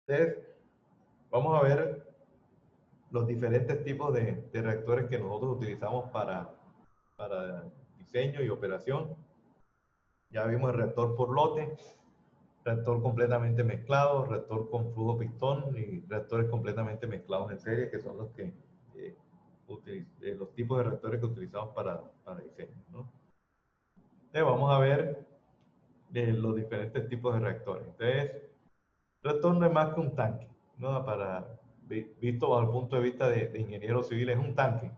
Entonces, vamos a ver los diferentes tipos de reactores que nosotros utilizamos para diseño y operación. Ya vimos el reactor por lote, reactor completamente mezclado, reactor con flujo pistón y reactores completamente mezclados en serie, que son los que los tipos de reactores que utilizamos para diseño, ¿no? Entonces, vamos a ver los diferentes tipos de reactores. Entonces, el reactor no es más que un tanque, ¿no? Visto bajo el punto de vista de ingeniero civil, es un tanque.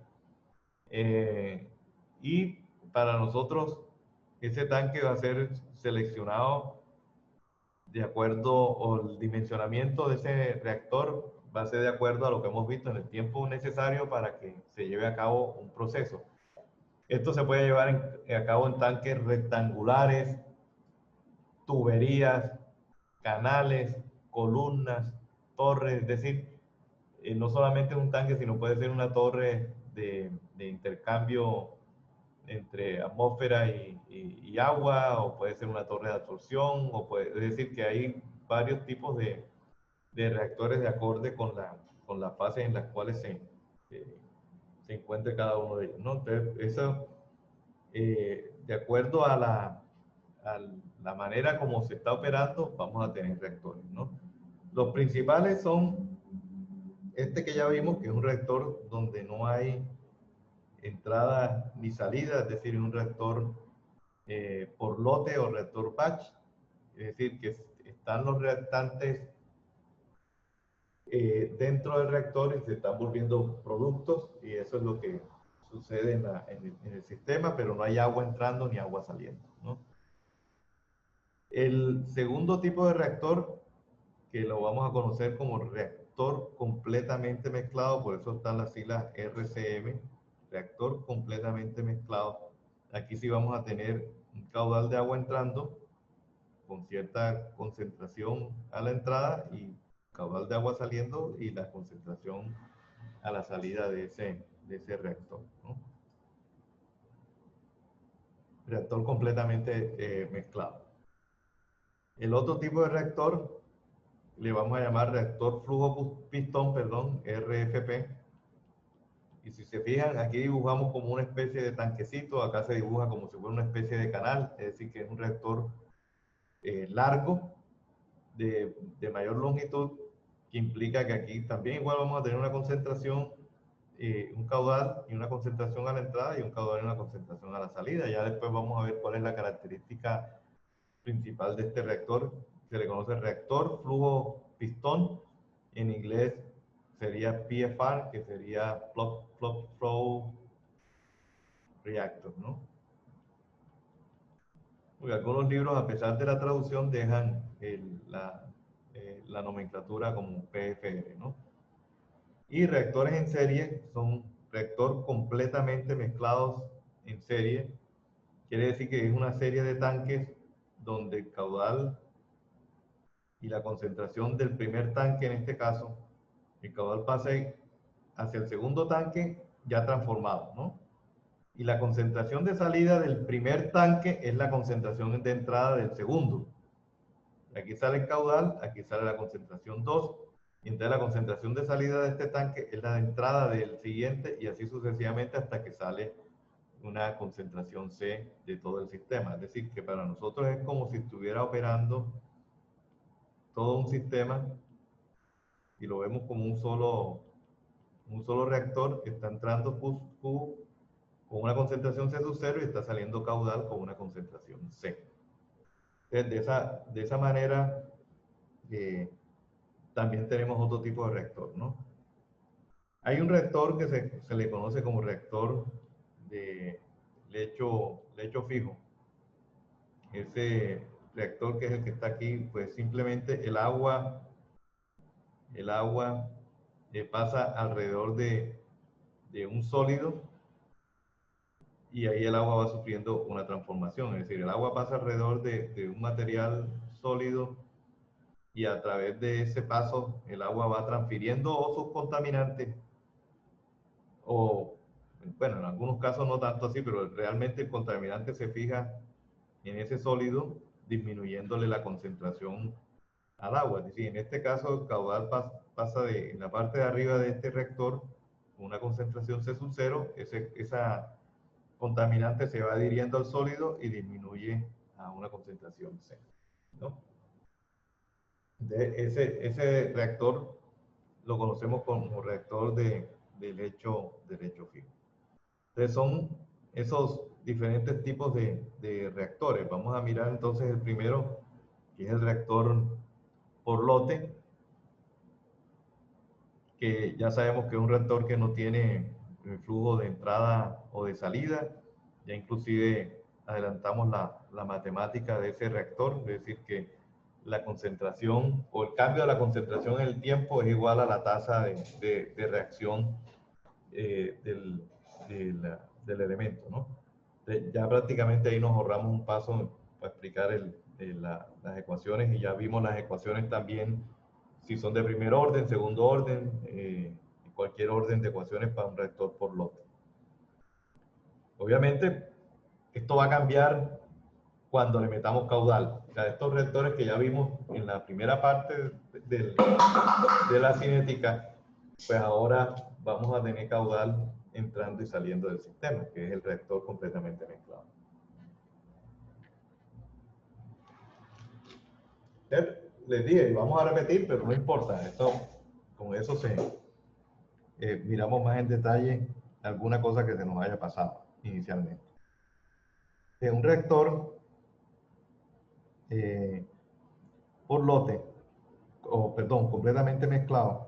Y para nosotros, ese tanque va a ser seleccionado de acuerdo, o el dimensionamiento de ese reactor va a ser de acuerdo a lo que hemos visto en el tiempo necesario para que se lleve a cabo un proceso. Esto se puede llevar a cabo en tanques rectangulares, tuberías, canales, columnas, torres, es decir, no solamente un tanque, sino puede ser una torre de intercambio entre atmósfera y agua, o puede ser una torre de absorción, es decir, que hay varios tipos de reactores de acorde con las fases en las cuales se encuentre cada uno de ellos, ¿no? Entonces, eso, de acuerdo a la manera como se está operando, vamos a tener reactores, ¿no? Los principales son este que ya vimos, que es un reactor donde no hay entrada ni salida, es decir, un reactor por lote o reactor batch, es decir, que están los reactantes dentro del reactor y se están volviendo productos, y eso es lo que sucede en el sistema, pero no hay agua entrando ni agua saliendo, ¿no? El segundo tipo de reactor, que lo vamos a conocer como reactor completamente mezclado, por eso están las siglas RCM, reactor completamente mezclado. Aquí sí vamos a tener un caudal de agua entrando con cierta concentración a la entrada y caudal de agua saliendo y la concentración a la salida de ese reactor, ¿no? Reactor completamente mezclado. El otro tipo de reactor le vamos a llamar reactor flujo pistón, perdón, RFP. Y si se fijan, aquí dibujamos como una especie de tanquecito, acá se dibuja como si fuera una especie de canal, es decir, que es un reactor largo, de mayor longitud, que implica que aquí también igual vamos a tener una concentración, un caudal y una concentración a la entrada y un caudal y una concentración a la salida. Ya después vamos a ver cuál es la característica principal de este reactor. Se le conoce reactor flujo pistón, en inglés sería PFR, que sería Plug Flow Reactor, ¿no? Porque algunos libros, a pesar de la traducción, dejan la nomenclatura como PFR, ¿no? Y reactores en serie son reactor completamente mezclados en serie. Quiere decir que es una serie de tanques donde el caudal y la concentración del primer tanque, en este caso, el caudal pase hacia el segundo tanque ya transformado, ¿no? Y la concentración de salida del primer tanque es la concentración de entrada del segundo. Aquí sale el caudal, aquí sale la concentración 2, y entonces la concentración de salida de este tanque es la de entrada del siguiente, y así sucesivamente hasta que sale una concentración C de todo el sistema. Es decir, que para nosotros es como si estuviera operando todo un sistema y lo vemos como un solo reactor que está entrando Q con una concentración C sub 0 y está saliendo caudal con una concentración C. Entonces, de esa manera, eh, también tenemos otro tipo de reactor, ¿no? Hay un reactor que se le conoce como reactor de lecho fijo. Ese reactor, que es el que está aquí, pues simplemente el agua pasa alrededor de un sólido, y ahí el agua va sufriendo una transformación. Es decir, el agua pasa alrededor de un material sólido, y a través de ese paso el agua va transfiriendo o sus contaminantes, o bueno, en algunos casos no tanto así, pero realmente el contaminante se fija en ese sólido, disminuyéndole la concentración al agua. Es decir, en este caso el caudal pasa de, en la parte de arriba de este reactor, con una concentración C sub 0, esa contaminante se va adhiriendo al sólido y disminuye a una concentración C, ¿no? Ese reactor lo conocemos como reactor de lecho fijo. Entonces son esos diferentes tipos de reactores. Vamos a mirar entonces el primero, que es el reactor por lote, que ya sabemos que es un reactor que no tiene flujo de entrada o de salida. Ya inclusive adelantamos la matemática de ese reactor, es decir, que la concentración o el cambio de la concentración en el tiempo es igual a la tasa de reacción del elemento, ¿no? Ya prácticamente ahí nos ahorramos un paso para explicar las ecuaciones, y ya vimos las ecuaciones también, si son de primer orden, segundo orden, cualquier orden de ecuaciones para un reactor por lote. Obviamente, esto va a cambiar cuando le metamos caudal. O sea, estos reactores que ya vimos en la primera parte de la cinética, pues ahora vamos a tener caudal entrando y saliendo del sistema, que es el reactor completamente mezclado. Les dije, vamos a repetir, pero no importa, con eso miramos más en detalle alguna cosa que se nos haya pasado inicialmente. Un reactor por lote, o perdón, completamente mezclado,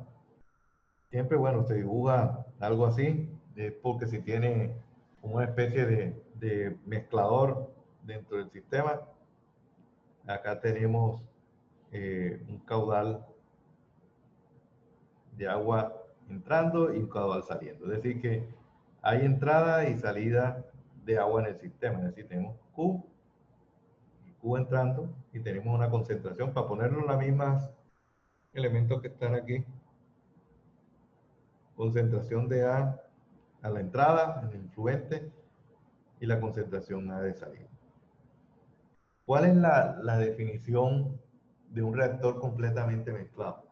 siempre, bueno, se dibuja algo así, porque si tiene una especie de mezclador dentro del sistema, acá tenemos un caudal de agua entrando y un caudal saliendo. Es decir, que hay entrada y salida de agua en el sistema. Es decir, tenemos Q entrando y tenemos una concentración, para ponerlo en los mismos elementos que están aquí. Concentración de A a la entrada, en el influente, y la concentración A de salida. ¿Cuál es la definición de un reactor completamente mezclado?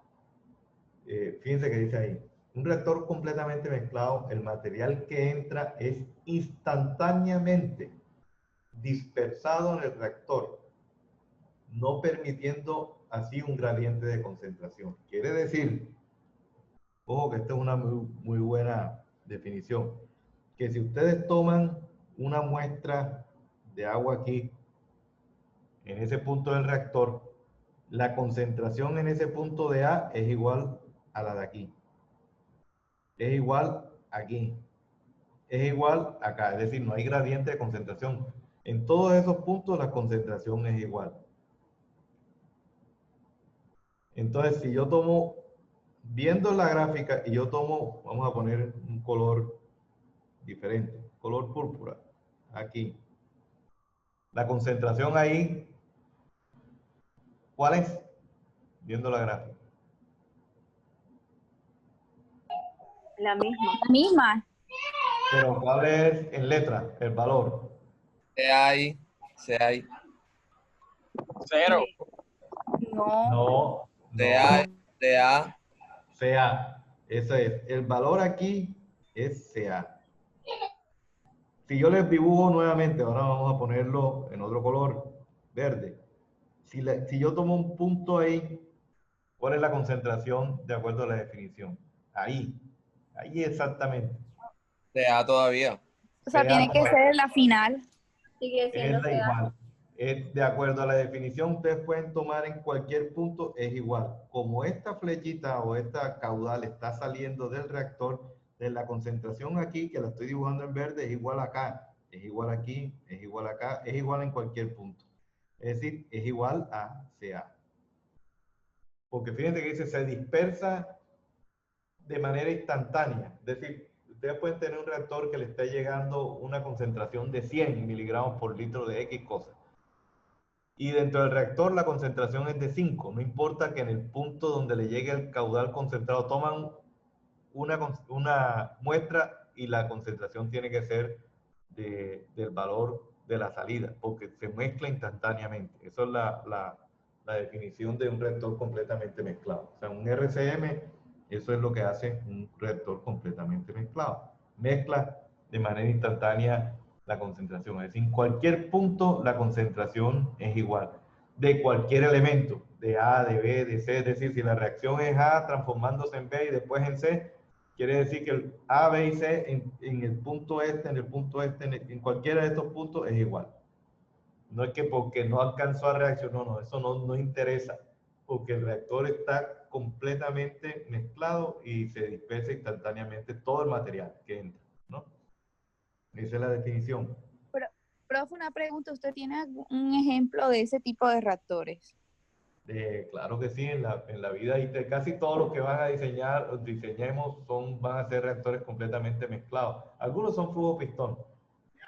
Fíjense que dice ahí, un reactor completamente mezclado, el material que entra es instantáneamente dispersado en el reactor, no permitiendo así un gradiente de concentración. Quiere decir, ojo que esta es una muy buena definición, que si ustedes toman una muestra de agua aquí, en ese punto del reactor, la concentración en ese punto de A es igual a la de aquí. Es igual aquí. Es igual acá. Es decir, no hay gradiente de concentración. En todos esos puntos la concentración es igual. Entonces, si yo tomo, viendo la gráfica, y yo tomo, vamos a poner un color diferente, color púrpura, aquí. La concentración ahí, ¿cuál es? Viendo la gráfica. La misma. La misma. Pero ¿cuál es en letra el valor? Se hay. 0. No. No, CA. CA. Ese es. El valor aquí es CA. Si yo les dibujo nuevamente, ahora vamos a ponerlo en otro color, verde. Si yo tomo un punto ahí, ¿cuál es la concentración de acuerdo a la definición? Ahí exactamente. CA todavía. O sea, tiene que ser la final. Sigue siendo Es la igual. Es de acuerdo a la definición, ustedes pueden tomar en cualquier punto, es igual. Como esta flechita o esta caudal está saliendo del reactor, de la concentración aquí, que la estoy dibujando en verde, es igual acá, es igual aquí, es igual acá, es igual en cualquier punto. Es decir, es igual a CA. Porque fíjense que dice, se dispersa de manera instantánea. Es decir, ustedes pueden tener un reactor que le esté llegando una concentración de 100 miligramos por litro de X cosa. Y dentro del reactor la concentración es de 5. No importa que en el punto donde le llegue el caudal concentrado toman una muestra y la concentración tiene que ser del valor de la salida, porque se mezcla instantáneamente. Eso es la la definición de un reactor completamente mezclado. O sea, un RCM, eso es lo que hace un reactor completamente mezclado. Mezcla de manera instantánea la concentración. Es decir, en cualquier punto la concentración es igual. De cualquier elemento, de A, de B, de C. Es decir, si la reacción es A transformándose en B y después en C, quiere decir que el A, B y C en el punto este, en el punto este, en cualquiera de estos puntos es igual. No es que porque no alcanzó a reaccionar, no, eso no interesa, porque el reactor está completamente mezclado y se dispersa instantáneamente todo el material que entra, ¿no? Esa es la definición. Pero, profe, una pregunta, ¿usted tiene un ejemplo de ese tipo de reactores? Claro que sí, en la vida y casi todos los que van a diseñar, diseñemos, van a ser reactores completamente mezclados. Algunos son flujo pistón,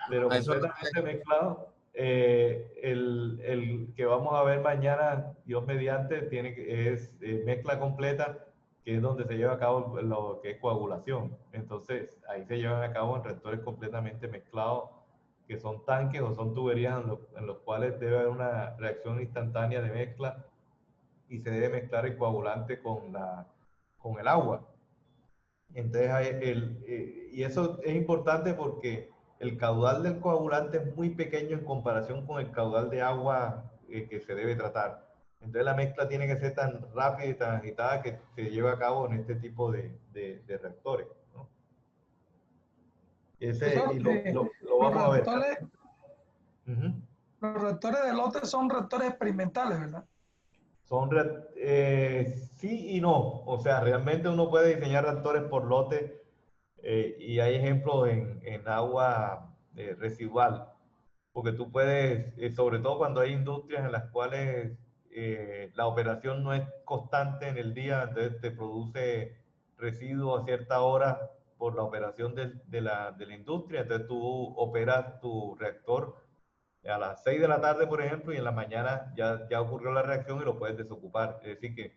pero Eso completamente mezclado. El que vamos a ver mañana, Dios mediante, es mezcla completa, que es donde se lleva a cabo lo que es coagulación. Entonces, ahí se llevan a cabo en reactores completamente mezclados, que son tanques o son tuberías en los cuales debe haber una reacción instantánea de mezcla y se debe mezclar el coagulante con el agua. Entonces, y eso es importante porque el caudal del coagulante es muy pequeño en comparación con el caudal de agua que se debe tratar. Entonces, la mezcla tiene que ser tan rápida y tan agitada que se lleve a cabo en este tipo de reactores, ¿no? Profesor, Y lo los vamos a ver. los reactores de lote son reactores experimentales, ¿verdad? Sí y no. O sea, realmente uno puede diseñar reactores por lote y hay ejemplos en agua residual, porque tú puedes, sobre todo cuando hay industrias en las cuales la operación no es constante en el día, entonces te produce residuos a cierta hora por la operación de la industria, entonces tú operas tu reactor a las 6 de la tarde, por ejemplo, y en la mañana ya ocurrió la reacción y lo puedes desocupar. Es decir, que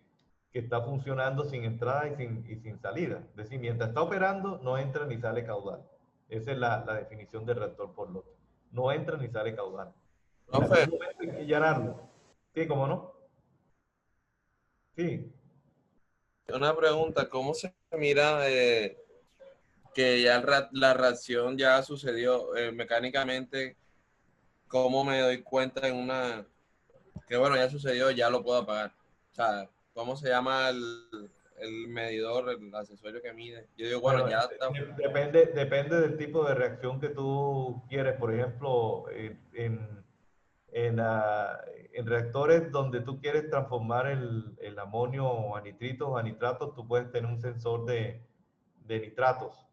está funcionando sin entrada y sin salida. Es decir, mientras está operando, no entra ni sale caudal. Esa es la definición de reactor por lote. No entra ni sale caudal. En algún profe, momento hay que llenarlo. Sí, ¿cómo no? Sí. una pregunta, ¿cómo se mira que ya la reacción ya sucedió mecánicamente? ¿Cómo me doy cuenta que bueno, ya sucedió, ya lo puedo apagar? O sea, ¿cómo se llama el medidor, el accesorio que mide? Yo digo, bueno, Bueno, ya está. depende del tipo de reacción que tú quieres. Por ejemplo, en, ah, en reactores donde tú quieres transformar el amonio a nitritos o a nitratos, tú puedes tener un sensor de nitratos,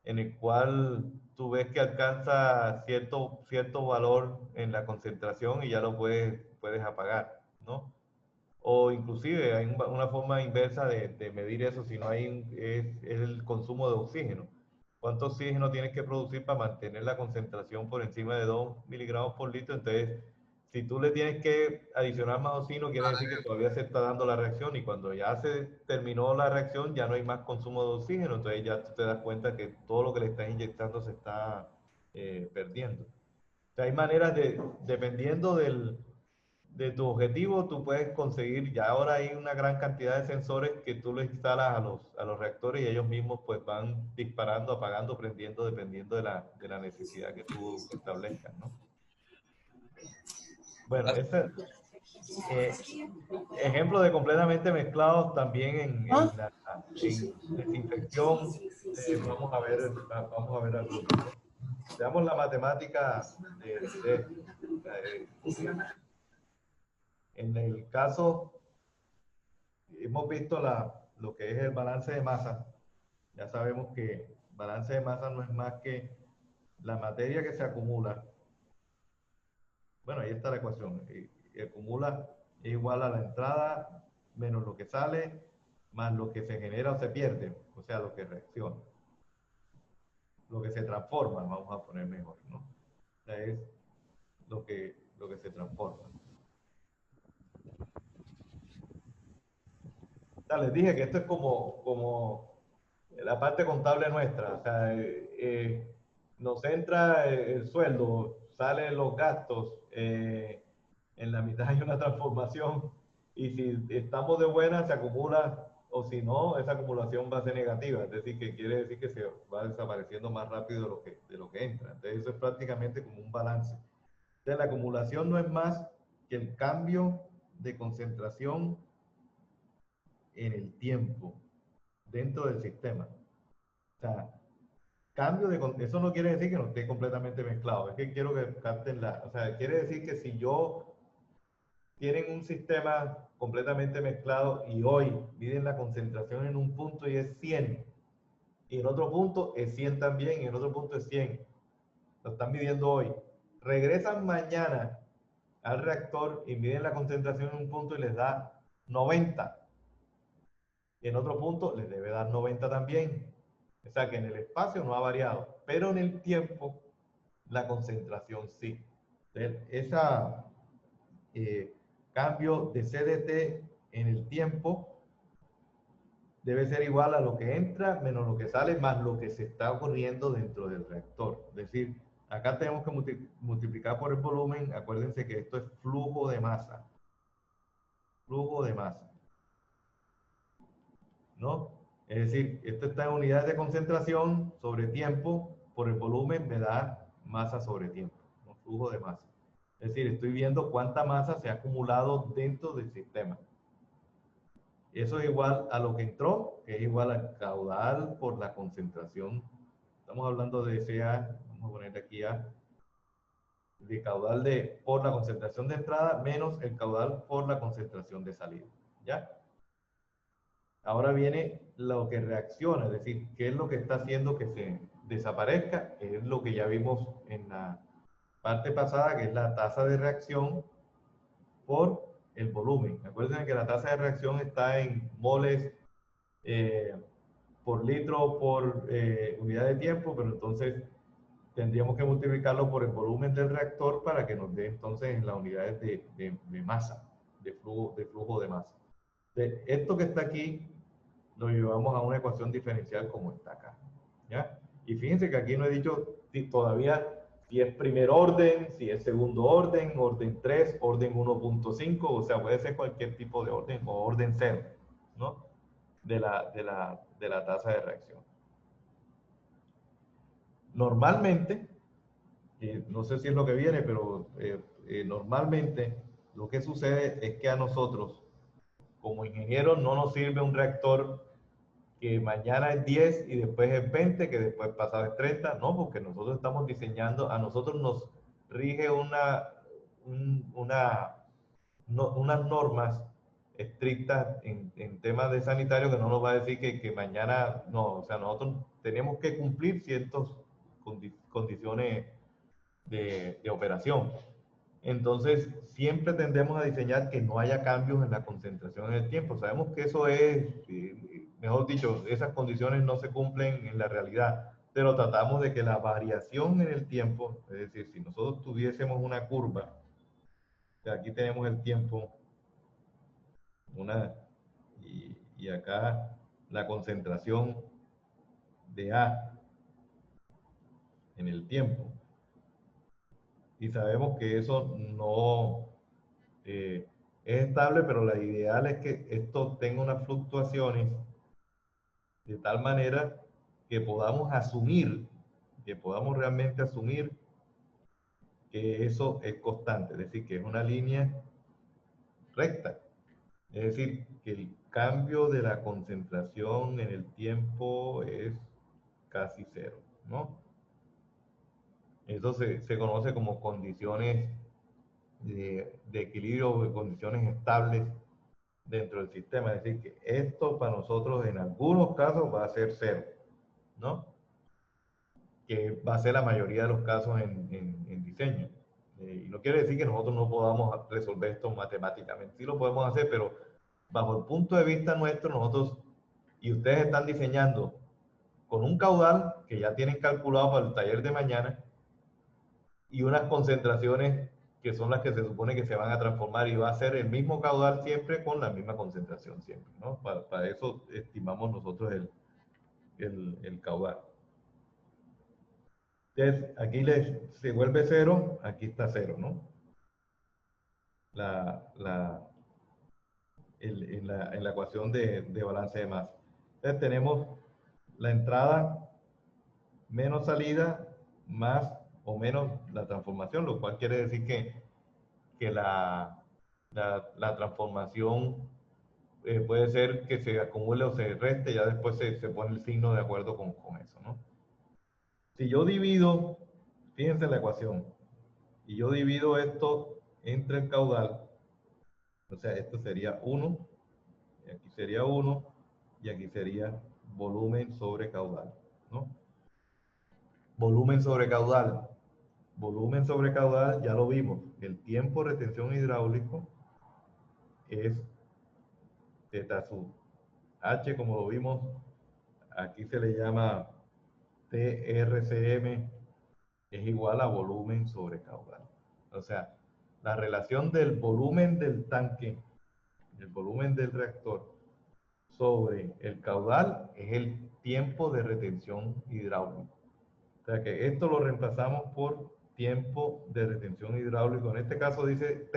en el cual tú ves que alcanza cierto valor en la concentración y ya lo puedes apagar, ¿no? O inclusive hay una forma inversa de medir eso, si no hay, es el consumo de oxígeno. ¿Cuánto oxígeno tienes que producir para mantener la concentración por encima de 2 miligramos por litro? Entonces, si tú le tienes que adicionar más oxígeno, quiere decir que todavía se está dando la reacción y cuando ya se terminó la reacción, ya no hay más consumo de oxígeno. Entonces ya tú te das cuenta que todo lo que le estás inyectando se está perdiendo. O sea, hay maneras dependiendo de tu objetivo, tú puedes conseguir, ya ahora hay una gran cantidad de sensores que tú le instalas a los reactores y ellos mismos pues van disparando, apagando, prendiendo, dependiendo de la necesidad que tú establezcas, ¿no? Bueno, ese ejemplo de completamente mezclados también en desinfección, vamos a ver algunos, ¿no? Veamos la matemática de esto. En el caso hemos visto lo que es el balance de masa. Ya sabemos que balance de masa no es más que la materia que se acumula. Bueno, ahí está la ecuación. Y acumula es igual a la entrada menos lo que sale, más lo que se genera o se pierde, o sea, lo que reacciona. Lo que se transforma, vamos a poner mejor, ¿no? O sea, es lo que se transforma. Ya les dije que esto es como la parte contable nuestra. O sea, nos entra el sueldo, salen los gastos, en la mitad hay una transformación, y si estamos de buena se acumula, o si no, esa acumulación va a ser negativa, es decir, que quiere decir que se va desapareciendo más rápido de lo que entra. Entonces eso es prácticamente como un balance. Entonces la acumulación no es más que el cambio de concentración en el tiempo dentro del sistema. O sea, eso no quiere decir que no esté completamente mezclado, es que quiero que capten o sea, quiere decir que si yo tienen un sistema completamente mezclado y hoy miden la concentración en un punto y es 100, y en otro punto es 100 también, y en otro punto es 100, lo están midiendo hoy. Regresan mañana al reactor y miden la concentración en un punto y les da 90. Y en otro punto les debe dar 90 también. O sea que en el espacio no ha variado, pero en el tiempo la concentración sí. Ese cambio de CDT en el tiempo debe ser igual a lo que entra menos lo que sale más lo que se está ocurriendo dentro del reactor. Es decir, acá tenemos que multiplicar por el volumen. Acuérdense que esto es flujo de masa. Flujo de masa, ¿no? Es decir, esto está en unidades de concentración sobre tiempo, por el volumen me da masa sobre tiempo, ¿no? Flujo de masa. Es decir, estoy viendo cuánta masa se ha acumulado dentro del sistema. Eso es igual a lo que entró, que es igual al caudal por la concentración. Estamos hablando de SA, vamos a poner aquí A, de caudal por la concentración de entrada menos el caudal por la concentración de salida. ¿Ya? Ahora viene lo que reacciona, es decir, qué es lo que está haciendo que se desaparezca, es lo que ya vimos en la parte pasada, que es la tasa de reacción por el volumen. Acuérdense que la tasa de reacción está en moles por litro por unidad de tiempo, pero entonces tendríamos que multiplicarlo por el volumen del reactor para que nos dé entonces las unidades de masa, de flujo de masa. Esto que está aquí lo llevamos a una ecuación diferencial como está acá, ¿ya? Y fíjense que aquí no he dicho todavía si es primer orden, si es segundo orden 3, orden 1.5, o sea, puede ser cualquier tipo de orden o orden 0, ¿no? De la tasa de reacción. Normalmente, no sé si es lo que viene, pero normalmente lo que sucede es que a nosotros, como ingenieros, no nos sirve un reactor que mañana es 10 y después es 20, que después pasado es 30, no, porque nosotros estamos diseñando, a nosotros nos rige unas normas estrictas en temas de sanitario que no nos va a decir que mañana, no, o sea, nosotros tenemos que cumplir ciertas condiciones de operación. Entonces, siempre tendemos a diseñar que no haya cambios en la concentración en el tiempo. Sabemos que eso es, mejor dicho, esas condiciones no se cumplen en la realidad, pero tratamos de que la variación en el tiempo, es decir, si nosotros tuviésemos una curva, aquí tenemos el tiempo, y acá la concentración de A en el tiempo. Y sabemos que eso no es estable, pero la ideal es que esto tenga unas fluctuaciones de tal manera que podamos asumir, que podamos realmente asumir que eso es constante, es decir, que es una línea recta. Es decir, que el cambio de la concentración en el tiempo es casi cero, ¿no? Eso se conoce como condiciones de equilibrio, condiciones estables dentro del sistema. Es decir, que esto para nosotros en algunos casos va a ser cero, ¿no? Que va a ser la mayoría de los casos en diseño. Y no quiere decir que nosotros no podamos resolver esto matemáticamente. Sí lo podemos hacer, pero bajo el punto de vista nuestro, nosotros y ustedes están diseñando con un caudal que ya tienen calculado para el taller de mañana y unas concentraciones que son las que se supone que se van a transformar y va a ser el mismo caudal siempre con la misma concentración siempre, ¿no? Para eso estimamos nosotros el caudal. Entonces, aquí se vuelve cero, aquí está cero, ¿no? la, la, en la ecuación de balance de masa. Entonces tenemos la entrada menos salida más o menos la transformación, lo cual quiere decir que la transformación puede ser que se acumule o se reste, ya después se pone el signo de acuerdo con eso, ¿no? Si yo divido, fíjense la ecuación, y yo divido esto entre el caudal, o sea, esto sería 1, y aquí sería 1, y aquí sería volumen sobre caudal, ¿no? Volumen sobre caudal. Volumen sobre caudal, ya lo vimos. El tiempo de retención hidráulico es θ sub H, como lo vimos, aquí se le llama TRCM, es igual a volumen sobre caudal. O sea, la relación del volumen del tanque, el volumen del reactor, sobre el caudal es el tiempo de retención hidráulico. O sea que esto lo reemplazamos por tiempo de retención hidráulico. En este caso dice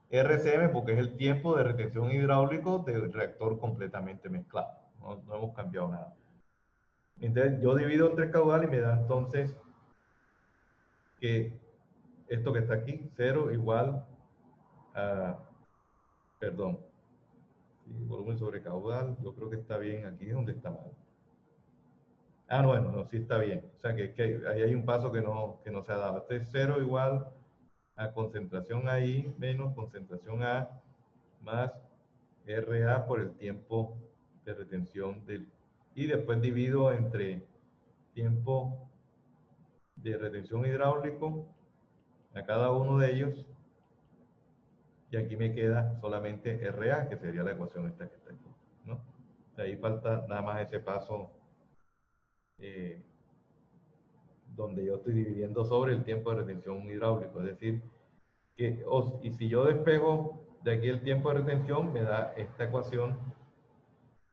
TRCM porque es el tiempo de retención hidráulico del reactor completamente mezclado. No hemos cambiado nada. Entonces yo divido entre el caudal y me da entonces que esto que está aquí, 0 igual a, perdón, sí, volumen sobre caudal, yo creo que está bien, aquí es donde está mal. Ah, bueno, no, sí está bien. O sea que ahí hay un paso que no se ha dado. Este es 0 igual a concentración ahí menos concentración A más RA por el tiempo de retención del... Y después divido entre tiempo de retención hidráulico a cada uno de ellos. Y aquí me queda solamente RA, que sería la ecuación esta que está aquí, ¿no? De ahí falta nada más ese paso donde yo estoy dividiendo sobre el tiempo de retención hidráulico. Es decir, y si yo despejo de aquí el tiempo de retención, me da esta ecuación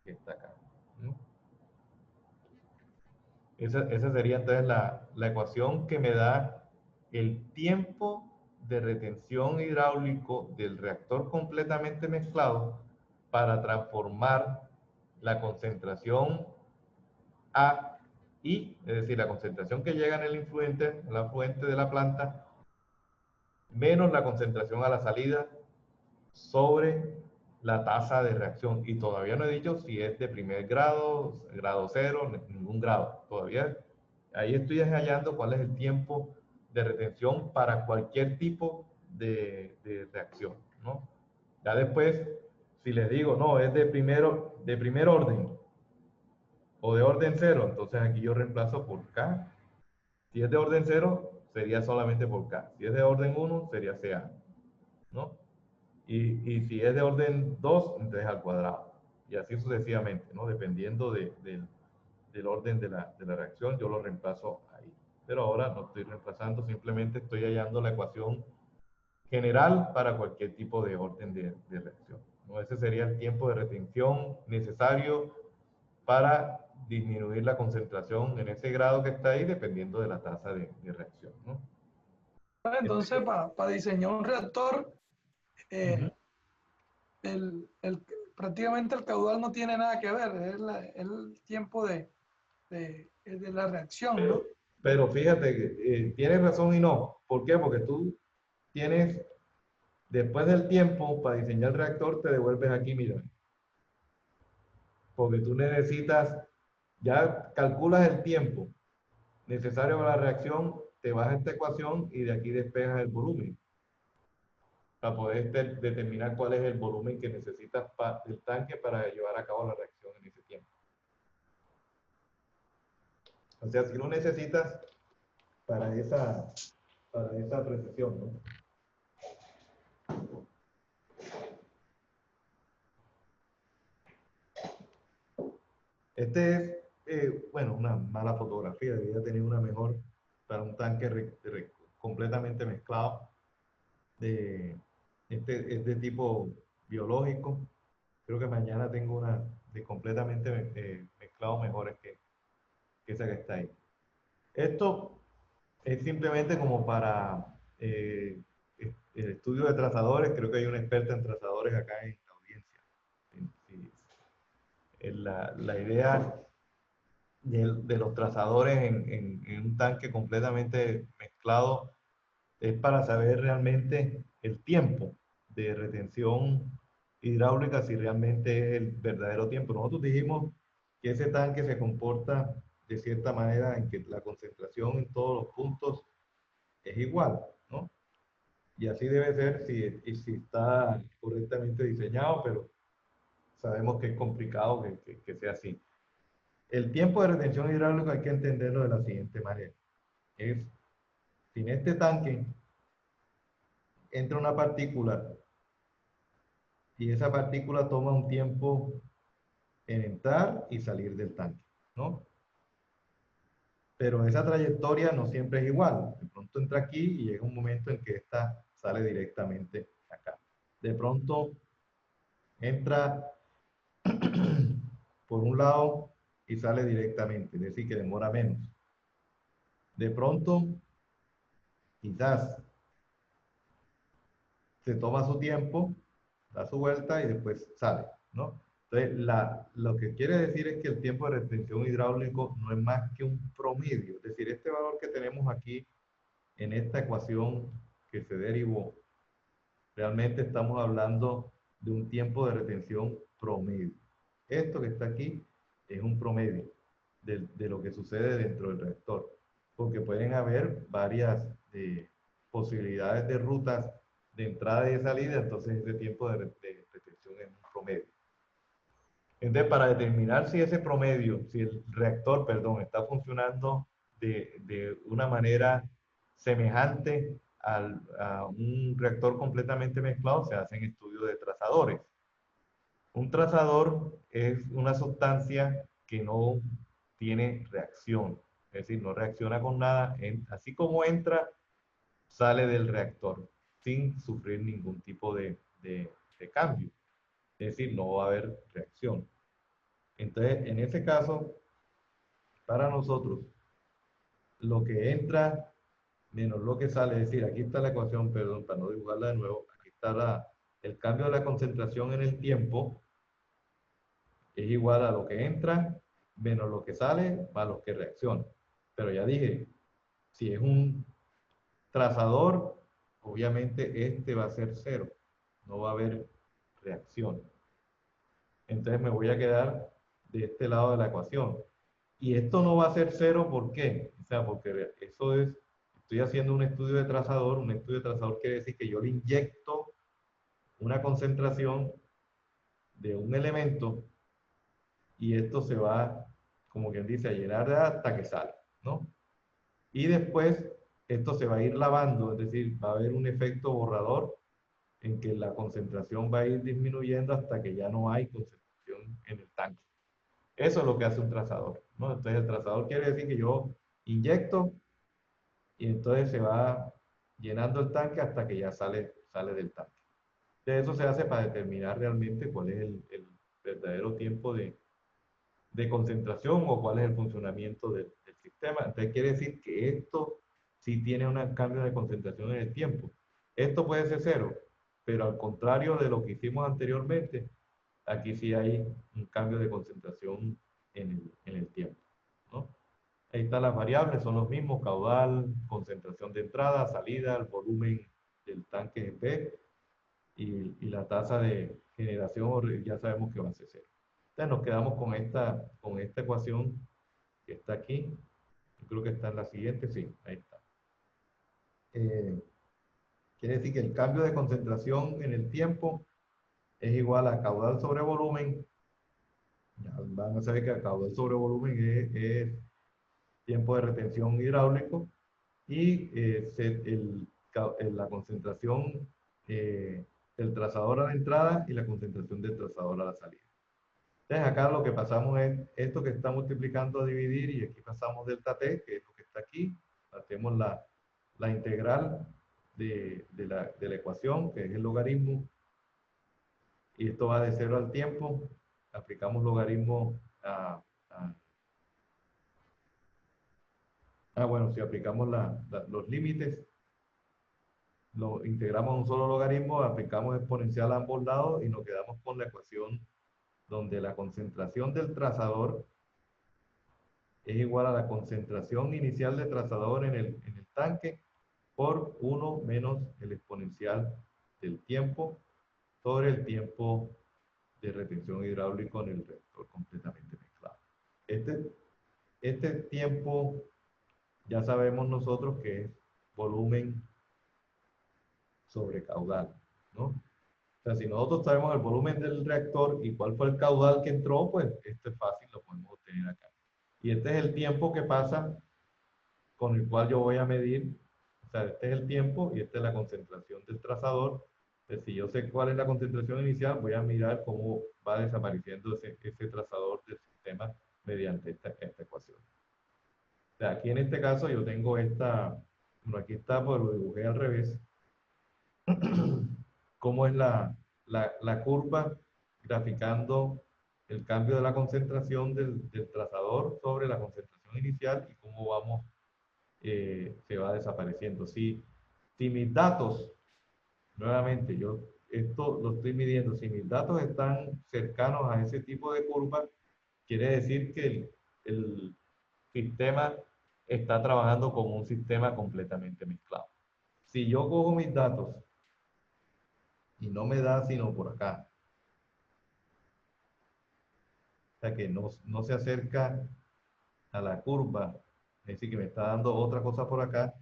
que está acá, ¿no? Esa sería entonces la ecuación que me da el tiempo de retención hidráulico del reactor completamente mezclado para transformar la concentración A I, es decir, la concentración que llega en el influente, el afluente de la planta, menos la concentración a la salida sobre la tasa de reacción. Y todavía no he dicho si es de primer grado, grado cero, ningún grado. Todavía ahí estoy hallando cuál es el tiempo de retención para cualquier tipo de reacción, ¿no? Ya después, si les digo, no, es de primer orden o de orden cero, entonces aquí yo reemplazo por K. Si es de orden cero, sería solamente por K. Si es de orden 1, sería CA, ¿no? Y si es de orden 2, entonces al cuadrado. Y así sucesivamente, ¿no? Dependiendo del orden de la reacción, yo lo reemplazo ahí. Pero ahora no estoy reemplazando, simplemente estoy hallando la ecuación general para cualquier tipo de orden de reacción, ¿no? Ese sería el tiempo de retención necesario para disminuir la concentración en ese grado que está ahí, dependiendo de la tasa de reacción, ¿no? Entonces, para diseñar un reactor, prácticamente el caudal no tiene nada que ver, es el tiempo de la reacción, ¿no? Pero fíjate que tienes razón y no. ¿Por qué? Porque tú tienes, después del tiempo, para diseñar el reactor, te devuelves aquí, mira. Porque tú necesitas, ya calculas el tiempo necesario para la reacción, te vas a esta ecuación y de aquí despejas el volumen. Para poder determinar cuál es el volumen que necesitas del tanque para llevar a cabo la reacción en ese tiempo. O sea, si lo necesitas para esa precisión, ¿no? Este es, bueno, una mala fotografía, debería tener una mejor para un tanque completamente mezclado. Este es de tipo biológico. Creo que mañana tengo una de completamente mezclado mejores que esa que está ahí. Esto es simplemente como para el estudio de trazadores, creo que hay una experta en trazadores acá en la audiencia. Sí, la idea de los trazadores en un tanque completamente mezclado es para saber realmente el tiempo de retención hidráulica, si realmente es el verdadero tiempo. Nosotros dijimos que ese tanque se comporta de cierta manera en que la concentración en todos los puntos es igual, ¿no? Y así debe ser si está correctamente diseñado, pero sabemos que es complicado que sea así. El tiempo de retención hidráulica hay que entenderlo de la siguiente manera. Es, si en este tanque entra una partícula y esa partícula toma un tiempo en entrar y salir del tanque, ¿no? Pero esa trayectoria no siempre es igual. De pronto entra aquí y llega un momento en que esta sale directamente acá. De pronto entra por un lado y sale directamente, es decir, que demora menos. De pronto, quizás se toma su tiempo, da su vuelta y después sale, ¿no? Entonces, lo que quiere decir es que el tiempo de retención hidráulico no es más que un promedio. Es decir, este valor que tenemos aquí en esta ecuación que se derivó, realmente estamos hablando de un tiempo de retención promedio. Esto que está aquí es un promedio de lo que sucede dentro del reactor, porque pueden haber varias posibilidades de rutas de entrada y de salida, entonces ese tiempo de retención es un promedio. Entonces, para determinar si ese promedio, si el reactor, perdón, está funcionando de una manera semejante a un reactor completamente mezclado, se hacen estudios de trazadores. Un trazador es una sustancia que no tiene reacción, es decir, no reacciona con nada, así como entra, sale del reactor sin sufrir ningún tipo de cambio, es decir, no va a haber reacción. Entonces, en ese caso, para nosotros, lo que entra menos lo que sale, es decir, aquí está la ecuación, perdón, para no dibujarla de nuevo, aquí está el cambio de la concentración en el tiempo, es igual a lo que entra menos lo que sale más lo que reacciona. Pero ya dije, si es un trazador, obviamente este va a ser cero, no va a haber reacción. Entonces me voy a quedar de este lado de la ecuación. Y esto no va a ser cero, ¿por qué? O sea, porque eso es, estoy haciendo un estudio de trazador, un estudio de trazador quiere decir que yo le inyecto una concentración de un elemento y esto se va, como quien dice, a llenar hasta que sale, ¿no? Y después esto se va a ir lavando, es decir, va a haber un efecto borrador en que la concentración va a ir disminuyendo hasta que ya no hay concentración en el tanque. Eso es lo que hace un trazador, ¿no? Entonces el trazador quiere decir que yo inyecto y entonces se va llenando el tanque hasta que ya sale del tanque. Entonces eso se hace para determinar realmente cuál es el verdadero tiempo de concentración o cuál es el funcionamiento del sistema. Entonces quiere decir que esto sí tiene un cambio de concentración en el tiempo. Esto puede ser cero, pero al contrario de lo que hicimos anteriormente, aquí sí hay un cambio de concentración en el tiempo, ¿no? Ahí están las variables, son los mismos: caudal, concentración de entrada, salida, el volumen del tanque de P y la tasa de generación, ya sabemos que va a ser cero. Entonces nos quedamos con esta ecuación que está aquí. Yo creo que está en la siguiente, sí, ahí está. Quiere decir que el cambio de concentración en el tiempo es igual a caudal sobre volumen. Ya van a saber que caudal sobre volumen es tiempo de retención hidráulico y la concentración del trazador a la entrada y la concentración del trazador a la salida. Entonces acá lo que pasamos es esto que está multiplicando a dividir y aquí pasamos delta t, que es lo que está aquí. Hacemos la integral de la ecuación, que es el logaritmo, y esto va de 0 al tiempo. Aplicamos logaritmo bueno, si aplicamos los límites lo integramos en un solo logaritmo, aplicamos exponencial a ambos lados y nos quedamos con la ecuación donde la concentración del trazador es igual a la concentración inicial de trazador en el tanque por 1 menos el exponencial del tiempo sobre el tiempo de retención hidráulico en el reactor completamente mezclado. Este tiempo ya sabemos nosotros que es volumen sobre caudal, ¿no? O sea, si nosotros sabemos el volumen del reactor y cuál fue el caudal que entró, pues esto es fácil, lo podemos obtener acá. Y este es el tiempo que pasa con el cual yo voy a medir, o sea, este es el tiempo y esta es la concentración del trazador. Entonces, si yo sé cuál es la concentración inicial, voy a mirar cómo va desapareciendo ese trazador del sistema mediante esta ecuación. O sea, aquí en este caso yo tengo esta, bueno, aquí está, pues lo dibujé al revés. Cómo es la curva graficando el cambio de la concentración del trazador sobre la concentración inicial y cómo vamos, se va desapareciendo. Si mis datos, nuevamente, yo esto lo estoy midiendo, si mis datos están cercanos a ese tipo de curva, quiere decir que el sistema está trabajando como un sistema completamente mezclado. Si yo cojo mis datos y no me da sino por acá, o sea que no se acerca a la curva, es decir, que me está dando otra cosa por acá,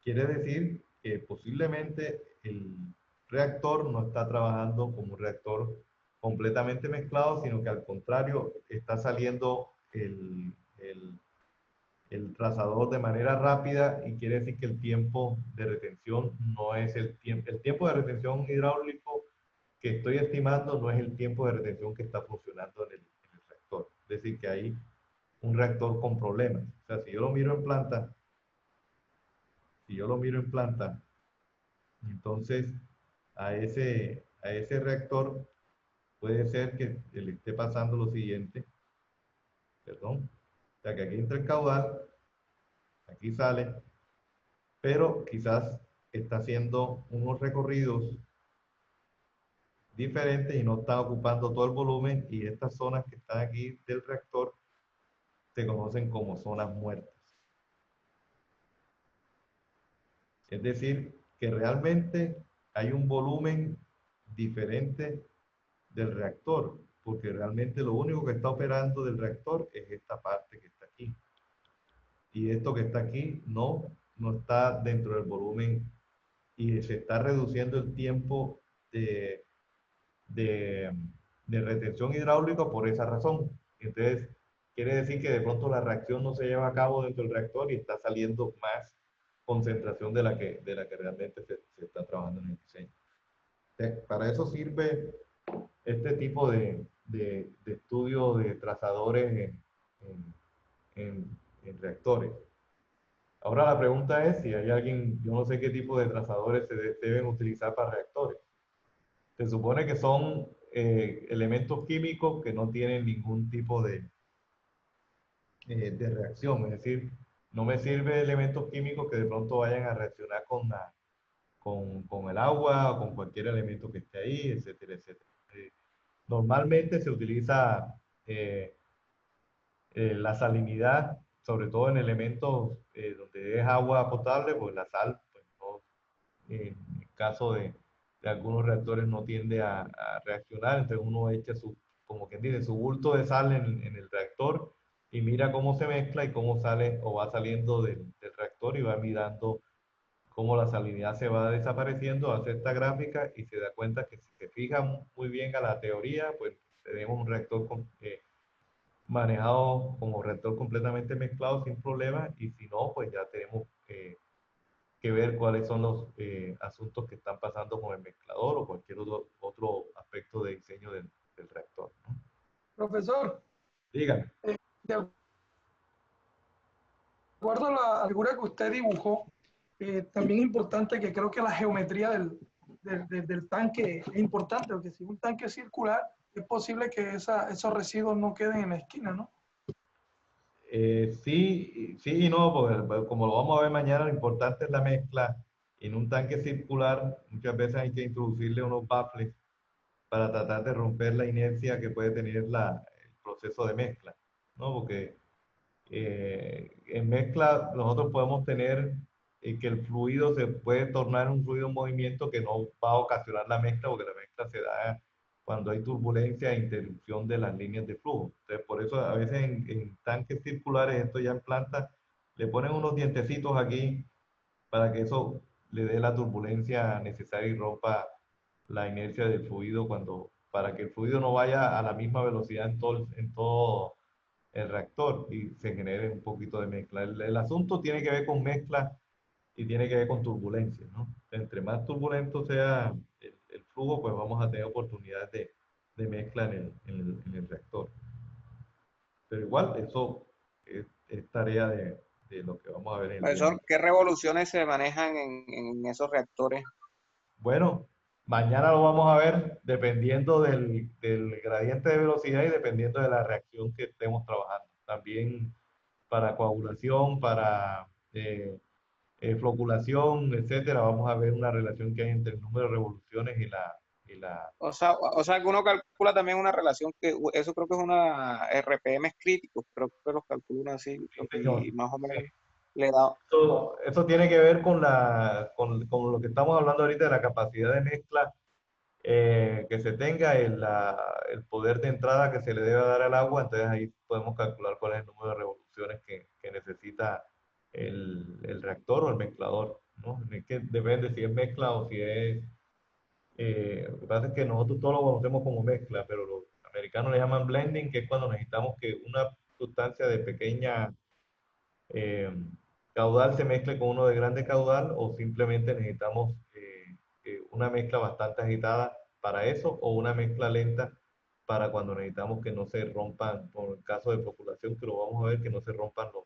quiere decir que posiblemente el reactor no está trabajando como un reactor completamente mezclado, sino que al contrario está saliendo el trazador de manera rápida y quiere decir que el tiempo de retención no es el tiempo de retención hidráulico que estoy estimando no es el tiempo de retención que está funcionando en el reactor. Es decir, que hay un reactor con problemas. O sea, si yo lo miro en planta, entonces a ese reactor puede ser que le esté pasando lo siguiente, perdón, o sea, que aquí entra el caudal, aquí sale, pero quizás está haciendo unos recorridos diferentes y no está ocupando todo el volumen y estas zonas que están aquí del reactor se conocen como zonas muertas. Es decir, que realmente hay un volumen diferente del reactor, porque realmente lo único que está operando del reactor es esta parte que está aquí. Y esto que está aquí no está dentro del volumen y se está reduciendo el tiempo de retención hidráulica por esa razón. Entonces, quiere decir que de pronto la reacción no se lleva a cabo dentro del reactor y está saliendo más concentración de la que realmente se está trabajando en el diseño. Entonces, para eso sirve este tipo de estudio de trazadores en reactores. Ahora la pregunta es si hay alguien, yo no sé qué tipo de trazadores se deben utilizar para reactores. Se supone que son elementos químicos que no tienen ningún tipo de reacción. Es decir, no me sirve elementos químicos que de pronto vayan a reaccionar con el agua o con cualquier elemento que esté ahí, etcétera, etcétera. Normalmente se utiliza la salinidad, sobre todo en elementos donde es agua potable, pues la sal, pues no, en el caso de algunos reactores no tiende a reaccionar, entonces uno echa como quien dice, su bulto de sal en el reactor y mira cómo se mezcla y cómo sale o va saliendo del reactor y va mirando cómo la salinidad se va desapareciendo, hace esta gráfica y se da cuenta que si se fija muy bien a la teoría, pues tenemos un reactor manejado como reactor completamente mezclado sin problemas y si no, pues ya tenemos que ver cuáles son los asuntos que están pasando con el mezclador o cualquier otro aspecto de diseño del reactor, ¿no? Profesor, Dígame. de acuerdo a la figura que usted dibujó, también es importante que creo que la geometría del tanque es importante, porque si un tanque es circular, es posible que esos residuos no queden en la esquina, ¿no? Sí y no, porque como lo vamos a ver mañana, lo importante es la mezcla En un tanque circular muchas veces hay que introducirle unos baffles para tratar de romper la inercia que puede tener el proceso de mezcla, ¿no? Porque en mezcla nosotros podemos tener que el fluido se puede tornar un fluido en movimiento que no va a ocasionar la mezcla, porque la mezcla se da cuando hay turbulencia e interrupción de las líneas de flujo. Entonces, por eso a veces en tanques circulares, esto ya en planta, le ponen unos dientecitos aquí para que eso le dé la turbulencia necesaria y rompa la inercia del fluido para que el fluido no vaya a la misma velocidad en todo el reactor y se genere un poquito de mezcla. El asunto tiene que ver con mezcla y tiene que ver con turbulencia, ¿no? Entre más turbulento sea el flujo, pues vamos a tener oportunidades de mezcla en el reactor. Pero igual, eso es tarea de lo que vamos a ver en el día de Profesor, hoy. ¿qué revoluciones se manejan en esos reactores? Bueno, mañana lo vamos a ver dependiendo del gradiente de velocidad y dependiendo de la reacción que estemos trabajando. También para coagulación, para floculación, etcétera, vamos a ver una relación que hay entre el número de revoluciones y la O sea que uno calcula también una relación eso creo que es una RPM críticos, creo que los calcula así sí, señor. y más o menos Sí. le da. Eso tiene que ver con lo que estamos hablando ahorita de la capacidad de mezcla que se tenga, el poder de entrada que se le debe dar al agua, entonces ahí podemos calcular cuál es el número de revoluciones que necesita el reactor o el mezclador, ¿no? Es que depende si es mezcla o si es... lo que pasa es que nosotros todos lo conocemos como mezcla, pero los americanos le llaman blending, que es cuando necesitamos que una sustancia de pequeña eh, caudal se mezcle con uno de grande caudal, o simplemente necesitamos una mezcla bastante agitada para eso, o una mezcla lenta para cuando necesitamos que no se rompan, por el caso de floculación, que lo vamos a ver, que no se rompan los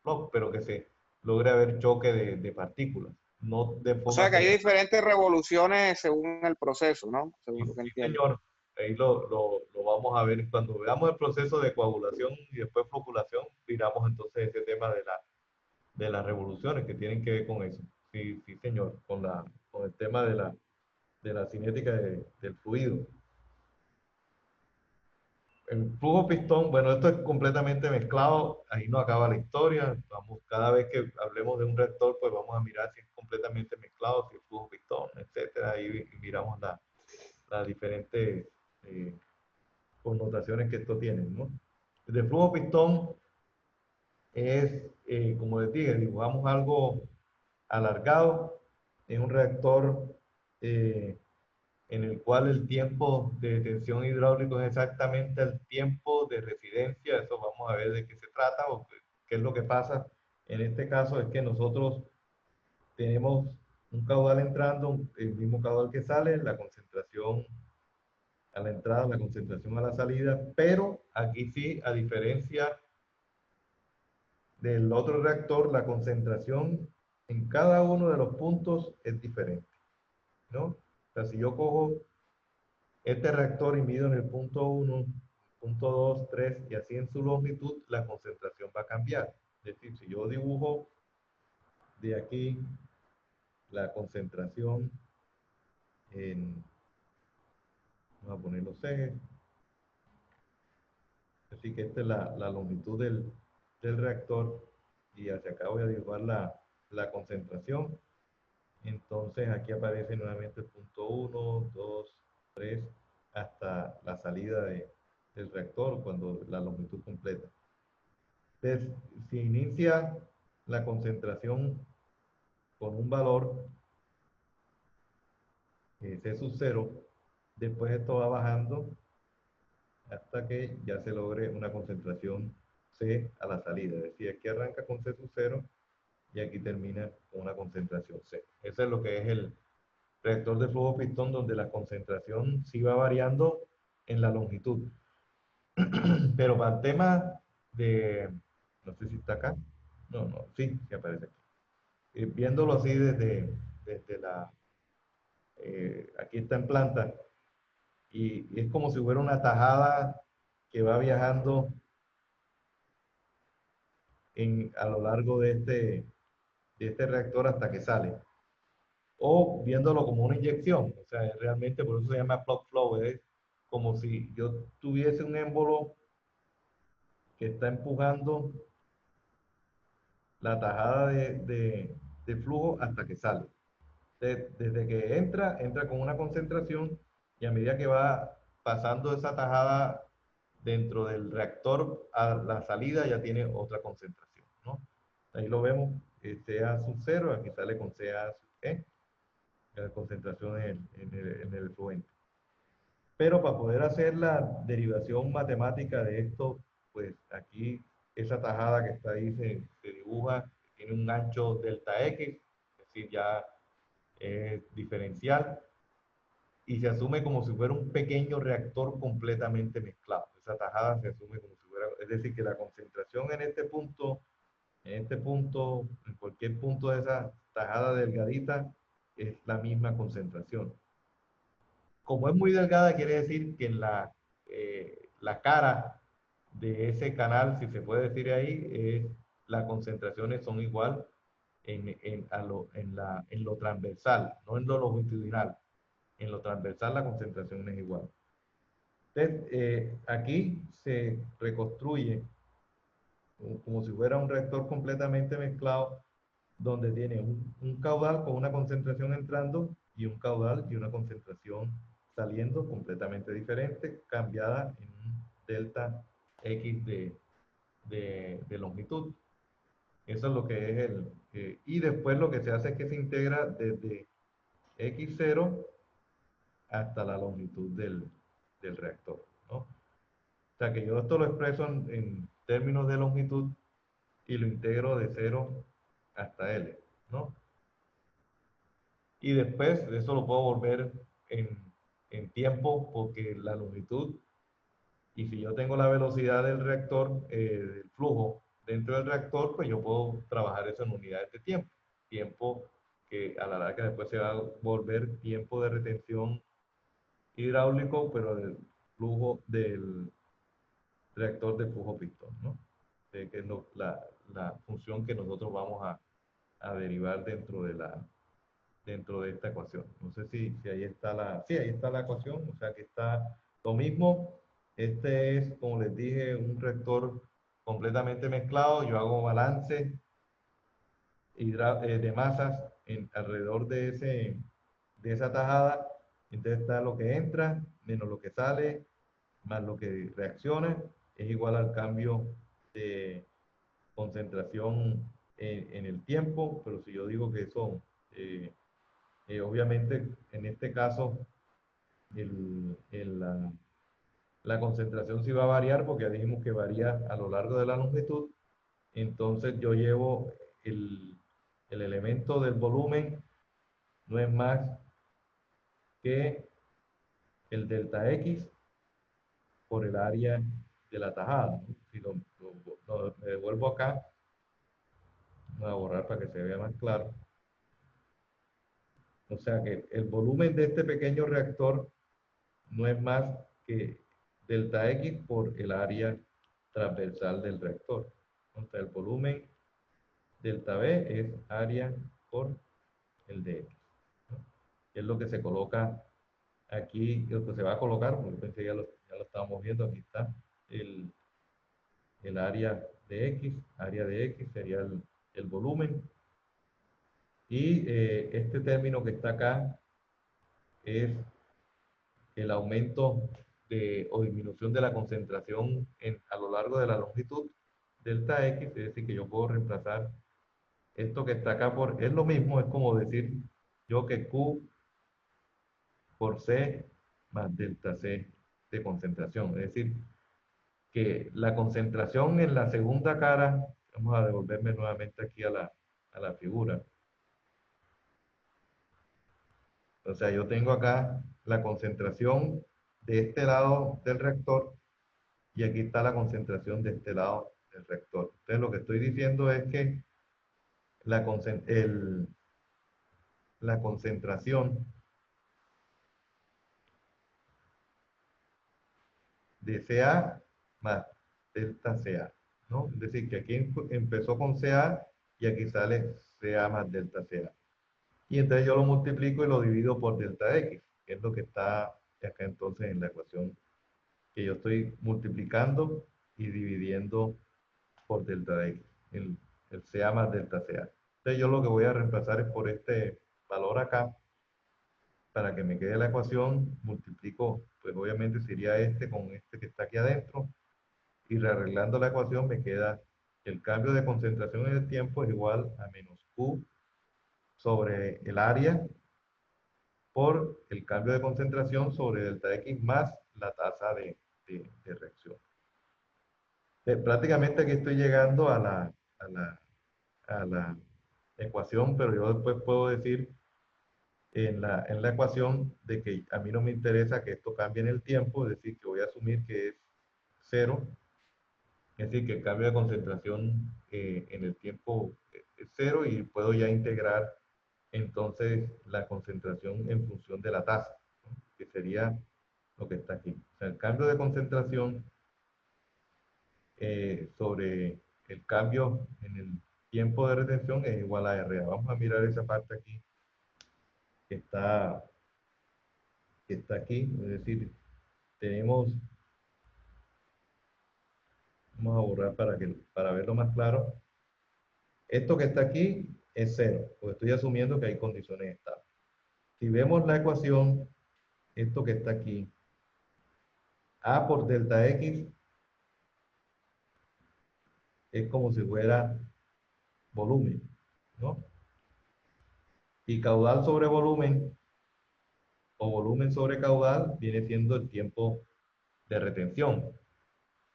flocos, pero que se logre haber choque de partículas, no de O forma sea que hay acelerada. diferentes revoluciones según el proceso, ¿no? Según lo que Sí, entiendo. señor. Ahí lo vamos a ver cuando veamos el proceso de coagulación y después floculación, miramos entonces ese tema de las revoluciones que tienen que ver con eso. Sí, sí, señor, con el tema de la cinética del fluido. El flujo pistón, bueno, esto es completamente mezclado, ahí no acaba la historia. Vamos, cada vez que hablemos de un reactor, pues vamos a mirar si es completamente mezclado, si es flujo pistón, etcétera. Ahí miramos las diferentes connotaciones que esto tiene, ¿no? El de flujo pistón es, como les dije, dibujamos algo alargado en un reactor en el cual el tiempo de tensión hidráulico es exactamente el tiempo de residencia. Eso vamos a ver de qué se trata o qué es lo que pasa. En este caso es que nosotros tenemos un caudal entrando, el mismo caudal que sale, la concentración a la entrada, la concentración a la salida, pero aquí sí, a diferencia del otro reactor, la concentración en cada uno de los puntos es diferente, ¿no? O sea, si yo cojo este reactor y mido en el punto 1, punto 2, 3 y así en su longitud, la concentración va a cambiar. Es decir, si yo dibujo de aquí la concentración en, vamos a poner los ejes, así que esta es la longitud del reactor y hacia acá voy a dibujar la concentración. Entonces aquí aparece nuevamente el punto 1, 2, 3, hasta la salida del reactor cuando la longitud completa. Entonces, si inicia la concentración con un valor C sub 0, después esto va bajando hasta que ya se logre una concentración C a la salida. Es decir, aquí arranca con C sub 0 y aquí termina con una concentración C. Eso es lo que es el reactor de flujo pistón, donde la concentración sí va variando en la longitud. Pero para el tema de, no sé si está acá, no, sí aparece aquí. Viéndolo así desde aquí está en planta, y es como si hubiera una tajada que va viajando a lo largo de este reactor hasta que sale. o viéndolo como una inyección. O sea, realmente por eso se llama plug flow, es como si yo tuviese un émbolo que está empujando la tajada de flujo hasta que sale. Desde que entra con una concentración y a medida que va pasando esa tajada dentro del reactor a la salida ya tiene otra concentración, ¿no? Ahí lo vemos, Ca sub 0, aquí sale con Ca sub E, la concentración en el efluente. Pero para poder hacer la derivación matemática de esto, pues aquí esa tajada que está ahí se dibuja, tiene un ancho delta X, es decir, ya es diferencial, y se asume como si fuera un pequeño reactor completamente mezclado. Esa tajada se asume como si fuera, es decir, que la concentración en este punto, en cualquier punto de esa tajada delgadita, es la misma concentración. Como es muy delgada, quiere decir que en la cara de ese canal, si se puede decir ahí, las concentraciones son igual en lo transversal, no en lo longitudinal. En lo transversal la concentración es igual. Entonces, aquí se reconstruye como si fuera un reactor completamente mezclado, donde tiene un caudal con una concentración entrando y un caudal y una concentración saliendo completamente diferente, cambiada en un delta X de longitud. Eso es lo que es y después lo que se hace es que se integra desde X0 hasta la longitud del reactor, ¿no? O sea que yo esto lo expreso en términos de longitud y lo integro de 0 hasta L, ¿no? Y después eso lo puedo volver en tiempo, porque la longitud, y si yo tengo la velocidad del reactor, del flujo dentro del reactor, pues yo puedo trabajar eso en unidades de tiempo. Tiempo que a la larga después se va a volver tiempo de retención hidráulico, pero del flujo del reactor de flujo pistón, ¿no? Que es la función que nosotros vamos a derivar dentro de esta ecuación. No sé si ahí está sí, ahí está la ecuación, o sea que está lo mismo. Este es, como les dije, un reactor completamente mezclado. Yo hago balance de masas alrededor de esa tajada. Entonces está lo que entra menos lo que sale más lo que reacciona, es igual al cambio de concentración en el tiempo. Pero si yo digo que son, obviamente en este caso, la concentración sí va a variar, porque ya dijimos que varía a lo largo de la longitud. Entonces yo llevo el elemento del volumen, no es más que el delta X por el área de la tajada. Si me devuelvo acá, voy a borrar para que se vea más claro. O sea que el volumen de este pequeño reactor no es más que delta X por el área transversal del reactor. O sea, el volumen delta B es área por el de X, ¿no? Es lo que se coloca aquí, lo que se va a colocar, porque pensé ya lo estábamos viendo, aquí está el área de X sería el volumen. Y este término que está acá es el aumento o disminución de la concentración a lo largo de la longitud delta X, es decir, que yo puedo reemplazar esto que está acá es lo mismo, es como decir yo que Q por C más delta C de concentración. Es decir, que la concentración en la segunda cara, vamos a devolverme nuevamente aquí a la figura. O sea, yo tengo acá la concentración de este lado del reactor y aquí está la concentración de este lado del reactor. Entonces, lo que estoy diciendo es que la concentración de Ca más delta Ca, ¿no? Es decir, que aquí empezó con Ca y aquí sale Ca más delta Ca. Y entonces yo lo multiplico y lo divido por delta X, que es lo que está acá entonces en la ecuación, que yo estoy multiplicando y dividiendo por delta X, el CA más delta CA. Entonces yo lo que voy a reemplazar es por este valor acá, para que me quede la ecuación, multiplico, pues obviamente sería este con este que está aquí adentro, y rearreglando la ecuación me queda el cambio de concentración en el tiempo es igual a menos Q sobre el área por el cambio de concentración sobre delta X más la tasa de reacción. Prácticamente aquí estoy llegando a la ecuación, pero yo después puedo decir en la ecuación de que a mí no me interesa que esto cambie en el tiempo, es decir, que voy a asumir que es cero, es decir, que el cambio de concentración en el tiempo es cero y puedo ya integrar entonces la concentración en función de la tasa, ¿no? Que sería lo que está aquí. O sea, el cambio de concentración sobre el cambio en el tiempo de retención es igual a RA. Vamos a mirar esa parte aquí que está aquí, es decir, tenemos, vamos a borrar para verlo más claro. Esto que está aquí es cero, porque estoy asumiendo que hay condiciones estables. Si vemos la ecuación, esto que está aquí, A por delta X es como si fuera volumen, ¿no? Y caudal sobre volumen, o volumen sobre caudal, viene siendo el tiempo de retención,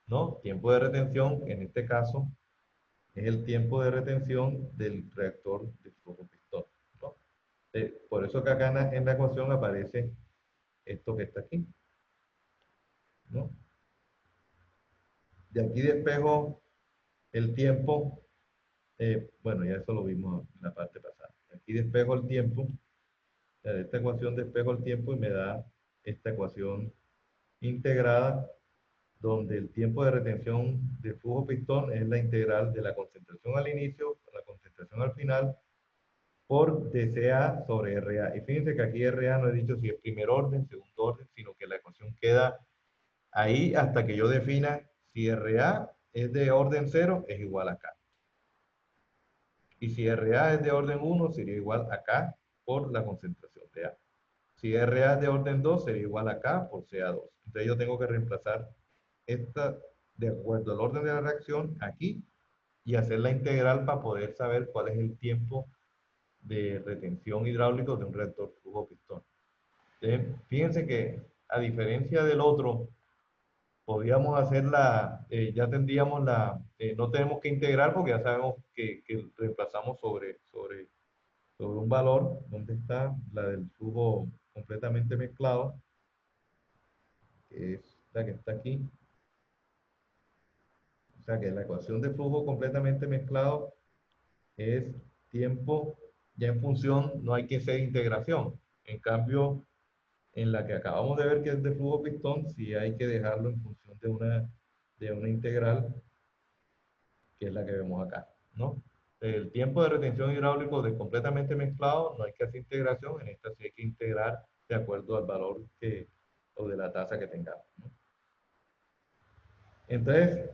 ¿no? Tiempo de retención, en este caso, es el tiempo de retención del reactor de flujo pistón, ¿no? Por eso que acá en la ecuación aparece esto que está aquí, ¿no? De aquí despejo el tiempo, bueno, ya eso lo vimos en la parte pasada. Aquí despejo el tiempo, de esta ecuación despejo el tiempo y me da esta ecuación integrada, donde el tiempo de retención de flujo pistón es la integral de la concentración al inicio, la concentración al final, por dCA sobre RA. Y fíjense que aquí RA no he dicho si es primer orden, segundo orden, sino que la ecuación queda ahí hasta que yo defina si RA es de orden 0, es igual a K. Y si RA es de orden 1, sería igual a K por la concentración de A. Si RA es de orden 2, sería igual a K por CA2. Entonces yo tengo que reemplazar esta de acuerdo al orden de la reacción aquí y hacer la integral para poder saber cuál es el tiempo de retención hidráulico de un reactor flujo pistón. Entonces, fíjense que a diferencia del otro, podríamos hacerla, ya tendríamos no tenemos que integrar porque ya sabemos que reemplazamos sobre un valor. ¿Dónde está? La del flujo completamente mezclado, que es la que está aquí. O sea que la ecuación de flujo completamente mezclado es tiempo ya en función, no hay que hacer integración. En cambio, en la que acabamos de ver que es de flujo pistón, sí hay que dejarlo en función de una integral, que es la que vemos acá, ¿no? El tiempo de retención hidráulico de completamente mezclado, no hay que hacer integración, en esta sí hay que integrar de acuerdo al valor o de la tasa que tengamos, ¿no? Entonces,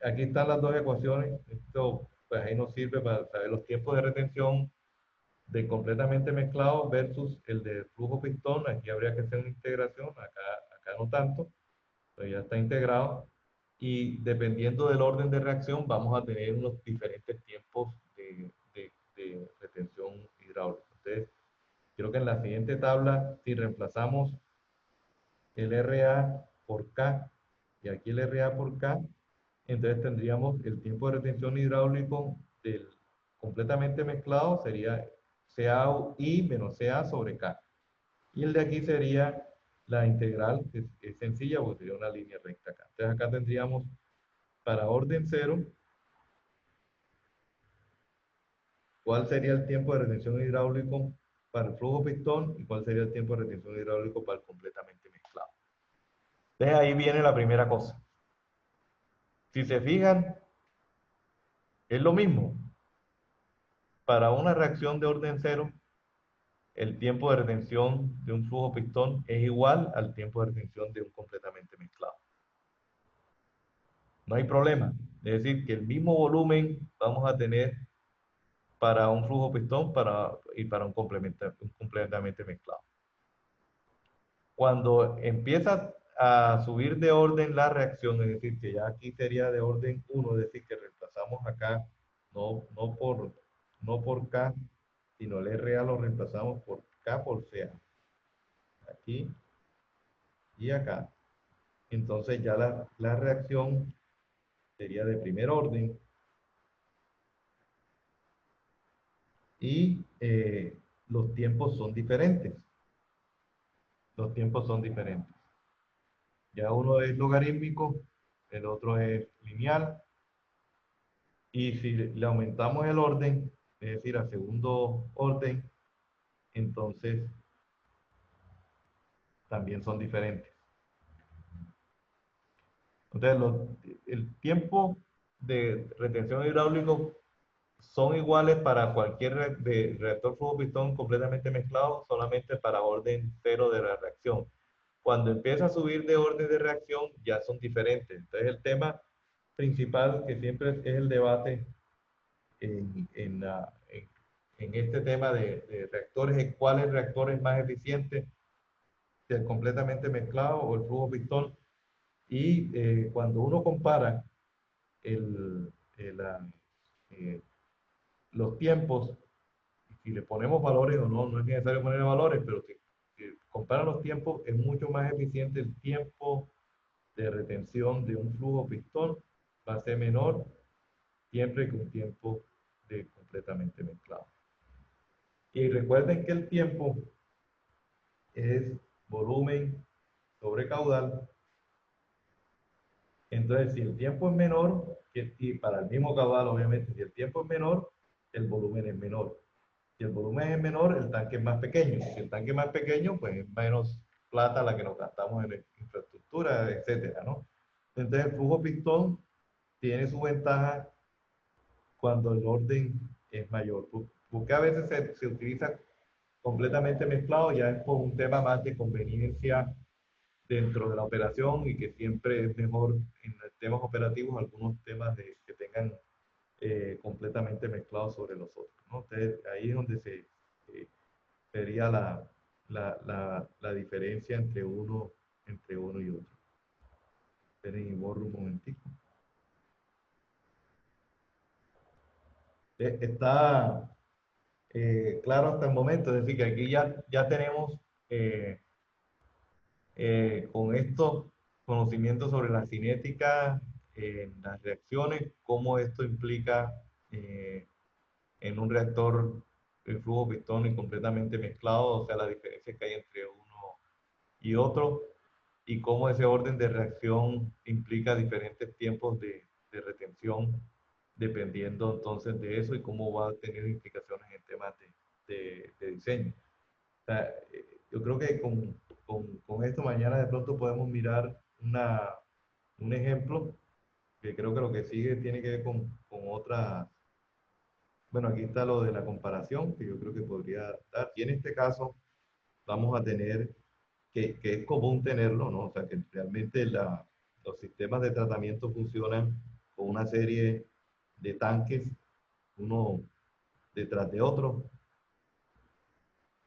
aquí están las dos ecuaciones. Esto, pues ahí nos sirve para saber los tiempos de retención de completamente mezclado versus el de flujo pistón. Aquí habría que hacer una integración, acá no tanto, pero ya está integrado. Y dependiendo del orden de reacción, vamos a tener unos diferentes tiempos de retención hidráulica. Entonces, creo que en la siguiente tabla, si reemplazamos el RA por K y aquí el RA por K, entonces tendríamos el tiempo de retención hidráulico del completamente mezclado sería CAI menos CA sobre K. Y el de aquí sería la integral, que es sencilla porque sería una línea recta acá. Entonces acá tendríamos para orden 0, cuál sería el tiempo de retención hidráulico para el flujo pistón y cuál sería el tiempo de retención hidráulico para el completamente mezclado. Entonces ahí viene la primera cosa. Si se fijan, es lo mismo. Para una reacción de orden 0, el tiempo de retención de un flujo pistón es igual al tiempo de retención de un completamente mezclado. No hay problema. Es decir, que el mismo volumen vamos a tener para un flujo pistón y para un completamente mezclado. Cuando empieza a subir de orden la reacción, es decir, que ya aquí sería de orden 1, es decir, que reemplazamos acá, no por K, sino el RA lo reemplazamos por K por CA. Aquí y acá. Entonces ya la reacción sería de primer orden y los tiempos son diferentes. Los tiempos son diferentes. Ya uno es logarítmico, el otro es lineal. Y si le aumentamos el orden, es decir, a segundo orden, entonces también son diferentes. Entonces, el tiempo de retención hidráulico son iguales para cualquier reactor flujo pistón completamente mezclado, solamente para orden 0 de la reacción. Cuando empieza a subir de orden de reacción, ya son diferentes. Entonces, el tema principal que siempre es el debate en este tema de reactores es cuál reactor es más eficiente, si el completamente mezclado o el flujo pistón. Y cuando uno compara los tiempos, si le ponemos valores o no, no es necesario ponerle valores, pero si compara los tiempos, es mucho más eficiente el tiempo de retención de un flujo pistón, va a ser menor siempre que un tiempo de completamente mezclado. Y recuerden que el tiempo es volumen sobre caudal. Entonces, si el tiempo es menor, y para el mismo caudal, obviamente, si el tiempo es menor, el volumen es menor. Si el volumen es menor, el tanque es más pequeño. Si el tanque es más pequeño, pues es menos plata la que nos gastamos en infraestructura, etcétera, ¿no? Entonces, el flujo pistón tiene su ventaja cuando el orden es mayor. Porque a veces se utiliza completamente mezclado, ya es por un tema más de conveniencia dentro de la operación y que siempre es mejor en temas operativos algunos temas que tengan completamente mezclados sobre los otros, ¿no? Entonces, ahí es donde sería la diferencia entre uno y otro. Esperen y borro un momentico. Está claro hasta el momento, es decir, que aquí ya tenemos con estos conocimientos sobre la cinética, las reacciones, cómo esto implica en un reactor el flujo pistón y completamente mezclado, o sea, la diferencia que hay entre uno y otro, y cómo ese orden de reacción implica diferentes tiempos de retención, dependiendo entonces de eso y cómo va a tener implicaciones en temas de diseño. O sea, yo creo que con esto mañana de pronto podemos mirar un ejemplo que creo que lo que sigue tiene que ver con otra. Bueno, aquí está lo de la comparación, que yo creo que podría dar. Y en este caso vamos a tener, que es común tenerlo, ¿no? O sea, que realmente los sistemas de tratamiento funcionan con una serie de tanques, uno detrás de otro,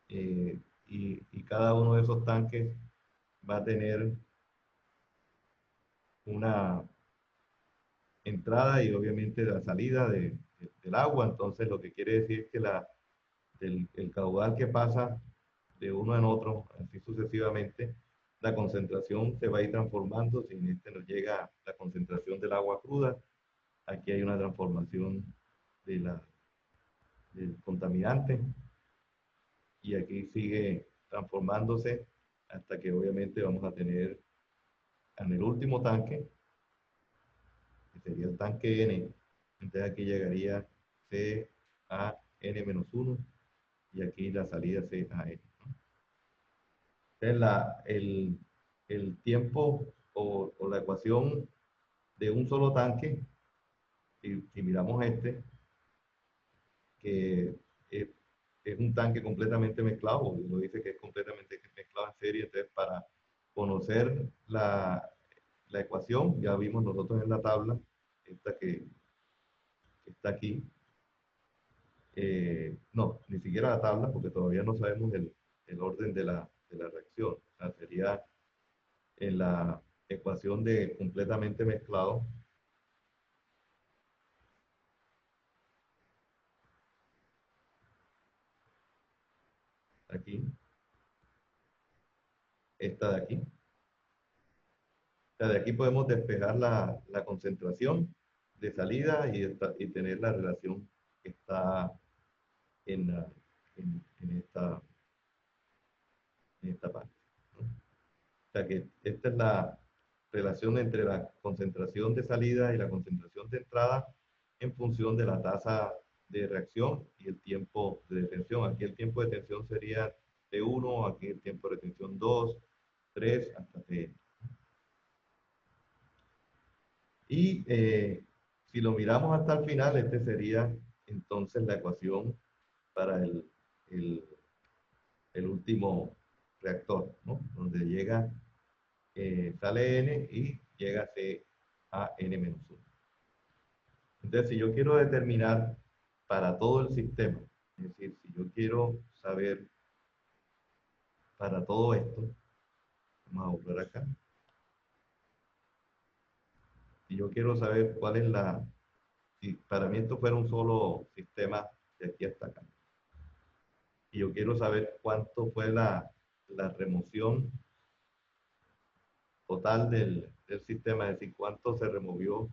y cada uno de esos tanques va a tener una entrada y obviamente la salida del agua. Entonces, lo que quiere decir es que el caudal que pasa de uno en otro, así sucesivamente, la concentración se va a ir transformando. Si en este nos llega la concentración del agua cruda, aquí hay una transformación del contaminante y aquí sigue transformándose hasta que obviamente vamos a tener en el último tanque, que sería el tanque N. Entonces aquí llegaría CaN-1 y aquí la salida CaN. Entonces el tiempo o la ecuación de un solo tanque, si miramos que es un tanque completamente mezclado, uno dice que es completamente mezclado en serie, entonces para conocer la ecuación, ya vimos nosotros en la tabla, esta que está aquí, no, ni siquiera la tabla, porque todavía no sabemos el orden de la reacción. O sea, sería en la ecuación de completamente mezclado. Aquí. Esta de aquí. O sea, de aquí podemos despejar la concentración de salida y tener la relación que está en, en esta parte, ¿no? O sea que esta es la relación entre la concentración de salida y la concentración de entrada en función de la tasa de reacción y el tiempo de detención. Aquí el tiempo de detención sería T1, aquí el tiempo de detención 2, 3, hasta T. Y si lo miramos hasta el final, este sería entonces la ecuación para el último reactor, ¿no? Donde llega, sale N y llega C a N-1. Entonces, si yo quiero determinar para todo el sistema, es decir, si yo quiero saber para todo esto, vamos a volver acá. Si yo quiero saber cuál es si para mí esto fuera un solo sistema de aquí hasta acá, y yo quiero saber cuánto fue la remoción total del sistema, es decir, cuánto se removió,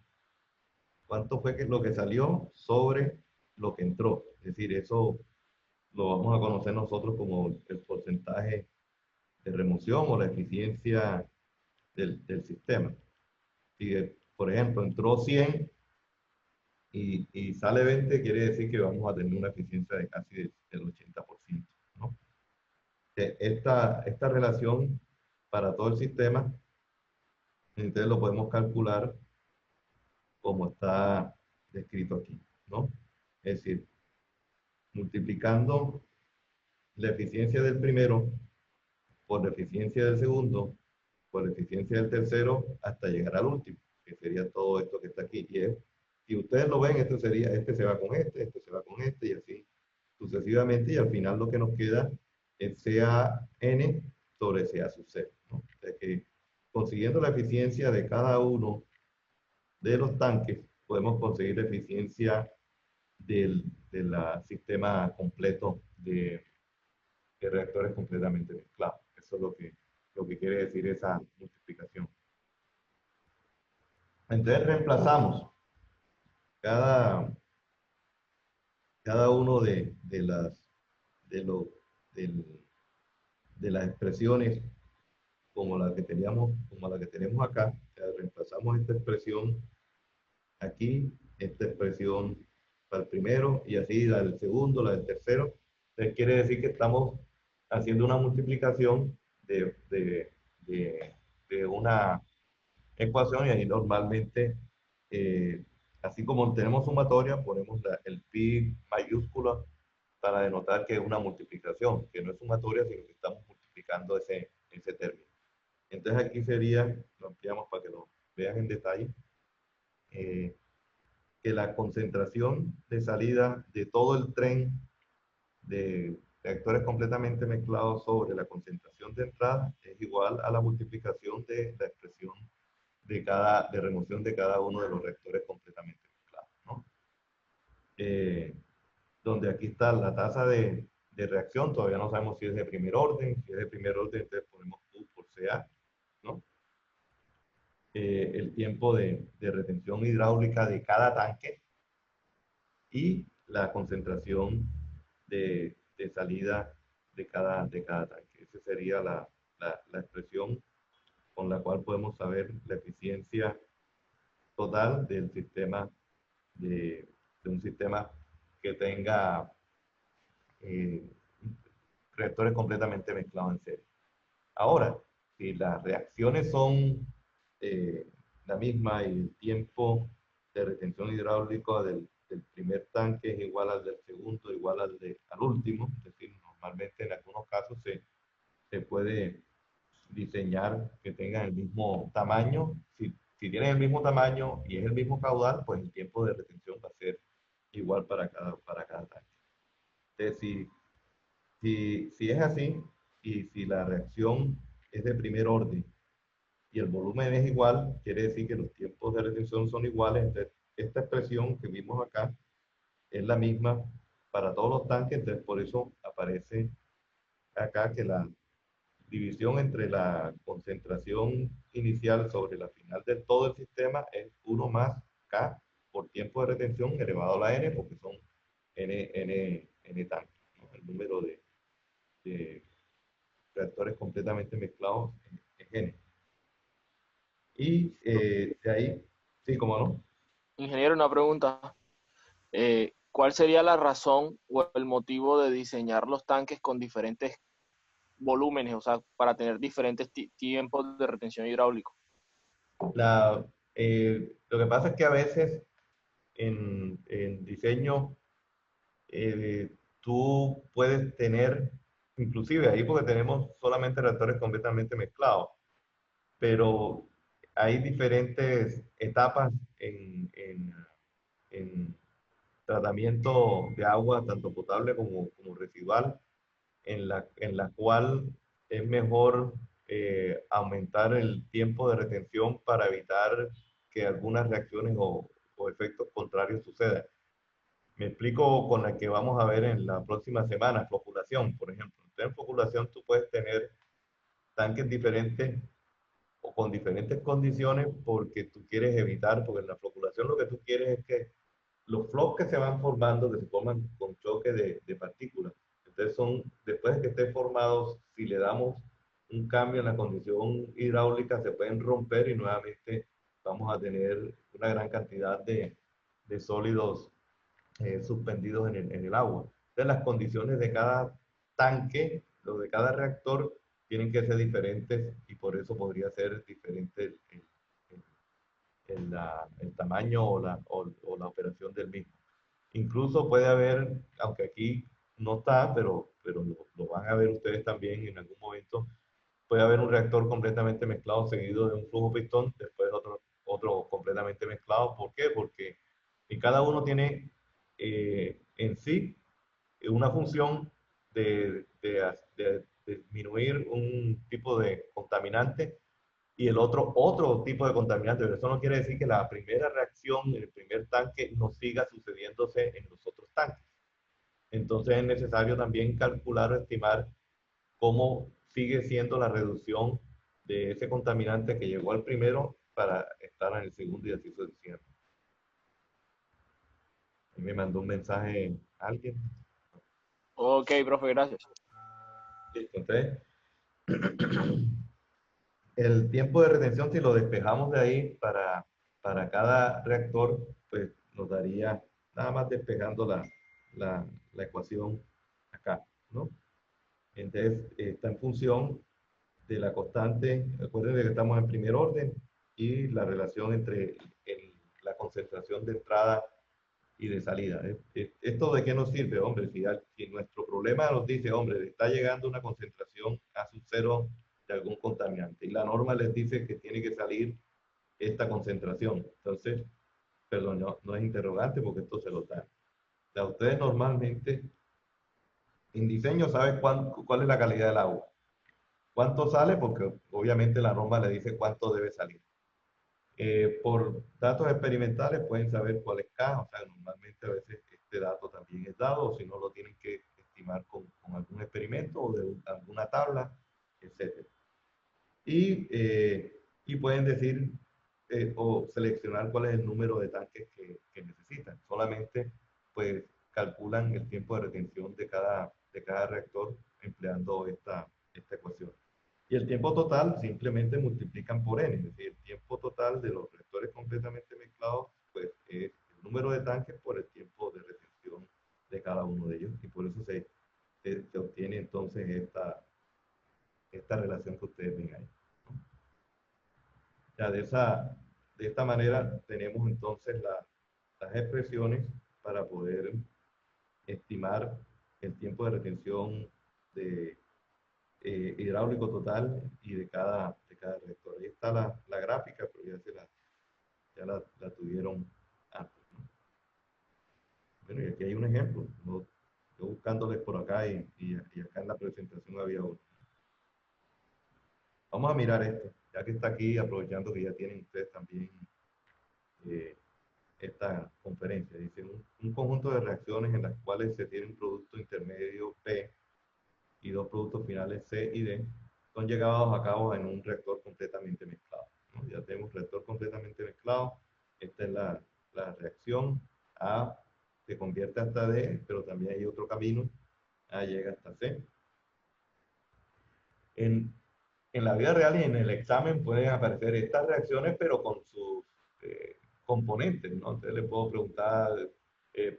cuánto fue lo que salió sobre lo que entró. Es decir, eso lo vamos a conocer nosotros como el porcentaje de remoción o la eficiencia del sistema. Si, por ejemplo, entró 100 y sale 20, quiere decir que vamos a tener una eficiencia de casi del 80%, ¿no? Esta relación para todo el sistema, entonces lo podemos calcular como está descrito aquí, ¿no? Es decir, multiplicando la eficiencia del primero por la eficiencia del segundo, por la eficiencia del tercero, hasta llegar al último, que sería todo esto que está aquí. Y si ustedes lo ven, esto sería, este se va con este se va con este, y así sucesivamente, y al final lo que nos queda es CAN sobre CA sub 0, ¿no? O sea que consiguiendo la eficiencia de cada uno de los tanques, podemos conseguir la eficiencia del sistema completo de reactores completamente mezclados. Eso es lo que quiere decir esa multiplicación. Entonces reemplazamos cada uno de las expresiones como la que tenemos acá. O sea, reemplazamos esta expresión aquí, esta expresión para el primero, y así la del segundo, la del tercero. Entonces quiere decir que estamos haciendo una multiplicación de una ecuación, y ahí normalmente, así como tenemos sumatoria, ponemos el pi mayúscula para denotar que es una multiplicación, que no es sumatoria, sino que estamos multiplicando ese término. Entonces aquí sería, lo ampliamos para que lo vean en detalle, que la concentración de salida de todo el tren de reactores completamente mezclados sobre la concentración de entrada es igual a la multiplicación de la expresión de remoción de cada uno de los reactores completamente mezclados, ¿no? Donde aquí está la tasa de reacción, todavía no sabemos si es de primer orden, entonces ponemos Q por CA, ¿no? El tiempo de retención hidráulica de cada tanque y la concentración de salida de cada tanque. Esa sería la expresión con la cual podemos saber la eficiencia total del sistema, de un sistema que tenga reactores completamente mezclados en serie. Ahora, si las reacciones son la misma y el tiempo de retención hidráulica del del primer tanque es igual al del segundo, igual al último. Es decir, normalmente en algunos casos se puede diseñar que tengan el mismo tamaño. Si tienen el mismo tamaño y es el mismo caudal, pues el tiempo de retención va a ser igual para cada tanque. Entonces, si es así y si la reacción es de primer orden y el volumen es igual, quiere decir que los tiempos de retención son iguales. Entonces, esta expresión que vimos acá es la misma para todos los tanques. Entonces, por eso aparece acá que la división entre la concentración inicial sobre la final de todo el sistema es 1 más K por tiempo de retención elevado a la N, porque son N tanques, ¿no? El número de reactores completamente mezclados es N. Y de ahí, sí, cómo no. Ingeniero, una pregunta. ¿Cuál sería la razón o el motivo de diseñar los tanques con diferentes volúmenes, o sea, para tener diferentes tiempos de retención hidráulico? Lo que pasa es que a veces en diseño tú puedes tener, inclusive ahí porque tenemos solamente reactores completamente mezclados, pero hay diferentes etapas en tratamiento de agua, tanto potable como residual, en la cual es mejor aumentar el tiempo de retención para evitar que algunas reacciones o efectos contrarios sucedan. Me explico con la que vamos a ver en la próxima semana, floculación, por ejemplo. Entonces, en floculación tú puedes tener tanques diferentes o con diferentes condiciones porque tú quieres evitar, porque en la floculación lo que tú quieres es que los flocs que se van formando, que se forman con choque de partículas, entonces después de que estén formados, si le damos un cambio en la condición hidráulica, se pueden romper y nuevamente vamos a tener una gran cantidad de sólidos suspendidos en el agua. Entonces, las condiciones de cada tanque, lo de cada reactor, tienen que ser diferentes y por eso podría ser diferente el tamaño o la operación del mismo. Incluso puede haber, aunque aquí no está, pero lo van a ver ustedes también en algún momento, puede haber un reactor completamente mezclado seguido de un flujo pistón, después otro completamente mezclado. ¿Por qué? Porque cada uno tiene en sí una función de disminuir un tipo de contaminante y el otro tipo de contaminante. Pero eso no quiere decir que la primera reacción en el primer tanque no siga sucediéndose en los otros tanques. Entonces es necesario también calcular o estimar cómo sigue siendo la reducción de ese contaminante que llegó al primero para estar en el segundo y así sucesivamente. Me mandó un mensaje alguien. Ok, profe, gracias. Listo, entonces, el tiempo de retención, si lo despejamos de ahí para cada reactor, pues nos daría nada más despejando la ecuación acá, ¿no? Entonces, está en función de la constante, recuerden que estamos en primer orden, y la relación entre la concentración de entrada y de salida. ¿Esto de qué nos sirve, hombre? Si nuestro problema nos dice, hombre, está llegando una concentración a sub cero de algún contaminante y la norma les dice que tiene que salir esta concentración. Entonces, perdón, no es interrogante porque esto se lo da. O sea, ustedes normalmente en diseño saben cuál es la calidad del agua. ¿Cuánto sale? Porque obviamente la norma le dice cuánto debe salir. Por datos experimentales pueden saber cuál es K, o sea, normalmente a veces este dato también es dado, o si no lo tienen que estimar con algún experimento o de alguna tabla, etc. Y pueden decir o seleccionar cuál es el número de tanques que necesitan. Solamente pues calculan el tiempo de retención de cada reactor empleando esta ecuación. Y el tiempo total simplemente multiplican por n, es decir, el tiempo total de los reactores completamente mezclados, pues es el número de tanques por el tiempo de retención de cada uno de ellos, y por eso se obtiene entonces esta relación que ustedes ven ahí. Ya de esta manera tenemos entonces las expresiones para poder estimar el tiempo de retención de hidráulico total y de cada reactor. Ahí está la gráfica, pero ya la tuvieron antes, ¿no? Bueno, y aquí hay un ejemplo, ¿no? Yo buscándoles por acá y acá en la presentación había uno. Vamos a mirar esto, ya que está aquí, aprovechando que ya tienen ustedes también esta conferencia. Dice, un conjunto de reacciones en las cuales se tiene un producto intermedio P y dos productos finales C y D son llevados a cabo en un reactor completamente mezclado, ¿no? Ya tenemos reactor completamente mezclado. Esta es la reacción. A se convierte hasta D, pero también hay otro camino. A llega hasta C. En la vida real y en el examen pueden aparecer estas reacciones, pero con sus componentes, ¿no? Entonces le puedo preguntar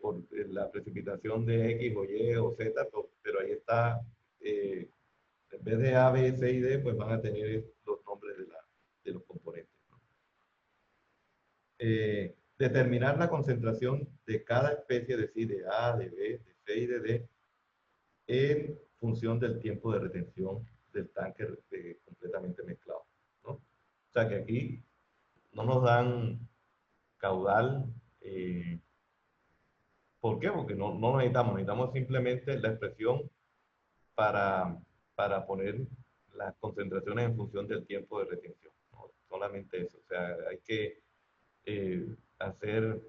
por la precipitación de X o Y o Z, pero ahí está, en vez de A, B, C y D, pues van a tener los nombres de los componentes, ¿no? Determinar la concentración de cada especie, es decir, de A, de B, de C y de D, en función del tiempo de retención del tanque completamente mezclado, ¿no? O sea que aquí no nos dan caudal. ¿Por qué? Porque no necesitamos simplemente la expresión para, para poner las concentraciones en función del tiempo de retención, ¿no? Solamente eso. O sea, hay que hacer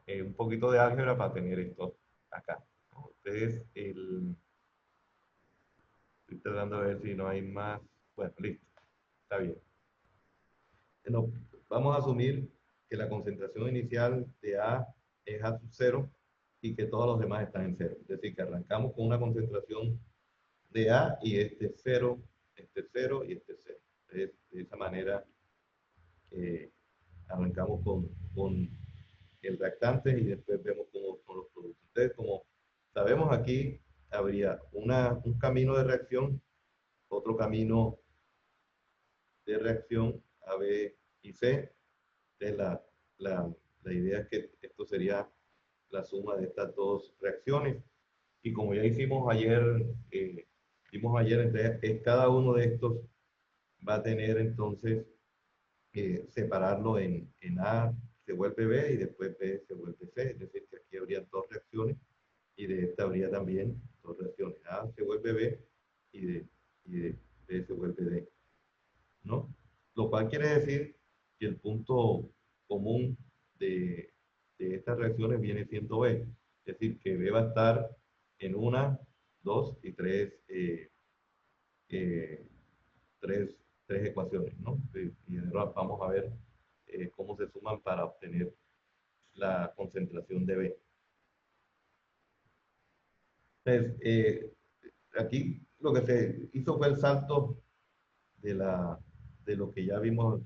un poquito de álgebra para tener esto acá, ¿no? Entonces, estoy tratando de ver si no hay más. Bueno, listo. Está bien. Bueno, vamos a asumir que la concentración inicial de A es A sub 0 y que todos los demás están en 0. Es decir, que arrancamos con una concentración de A y este 0 y este 0. De esa manera arrancamos con el reactante y después vemos cómo son los productos. Entonces, como sabemos aquí, habría un camino de reacción, otro camino de reacción, A, B y C. Entonces, la idea es que esto sería la suma de estas dos reacciones. Y como ya hicimos ayer, entonces, cada uno de estos va a tener entonces separarlo en A se vuelve B y después B se vuelve C. Es decir, que aquí habría dos reacciones y de esta habría también dos reacciones. A se vuelve B y de B se vuelve D, ¿no? Lo cual quiere decir que el punto común de estas reacciones viene siendo B. Es decir, que B va a estar en una, dos y tres, tres ecuaciones, ¿no? Y ahora vamos a ver cómo se suman para obtener la concentración de B. Entonces, aquí lo que se hizo fue el salto de lo que ya vimos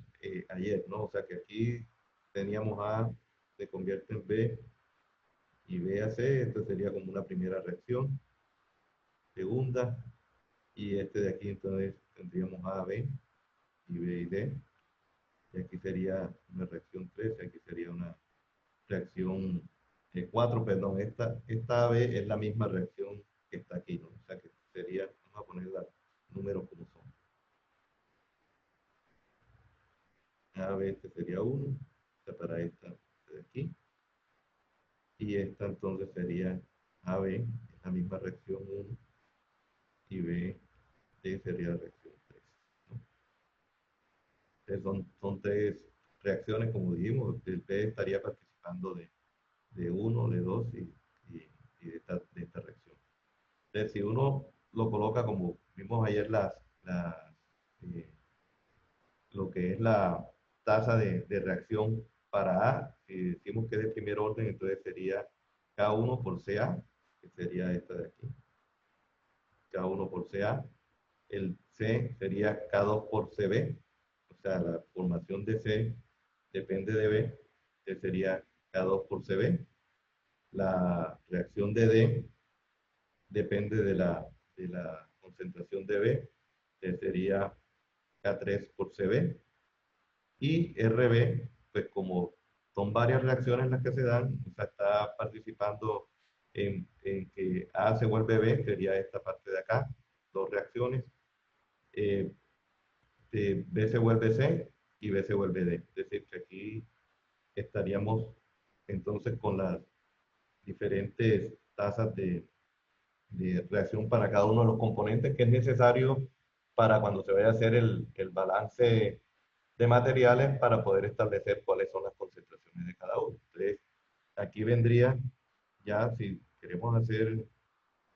ayer, ¿no? O sea que aquí teníamos A se convierte en B y B a C, esto sería como una primera reacción, segunda, y este de aquí entonces tendríamos A, B y B y D, y aquí sería una reacción 3, y aquí sería una reacción 4, perdón, esta AB es la misma reacción que está aquí, ¿no? O sea que sería, vamos a poner los números como son. AB este sería 1, para esta de aquí. Y esta entonces sería AB, es la misma reacción 1, y B sería la reacción 3, ¿no? Entonces son tres reacciones, como dijimos, el B estaría participando de 1, de 2 y de esta reacción. Entonces, si uno lo coloca como vimos ayer lo que es la tasa de reacción para A, si decimos que es de primer orden, entonces sería K1 por CA, que sería esta de aquí. K1 por CA. El C sería K2 por CB, o sea, la formación de C depende de B, que sería K2 por CB. La reacción de D depende de la concentración de B, que sería K3 por CB. Y RB, pues como son varias reacciones las que se dan. O sea, está participando en que A se vuelve B, sería esta parte de acá, dos reacciones. B se vuelve C y B se vuelve D. Es decir, que aquí estaríamos entonces con las diferentes tasas de reacción para cada uno de los componentes que es necesario para cuando se vaya a hacer el balance de materiales para poder establecer cuáles son las concentraciones de cada uno. Entonces, aquí vendría ya, si queremos hacer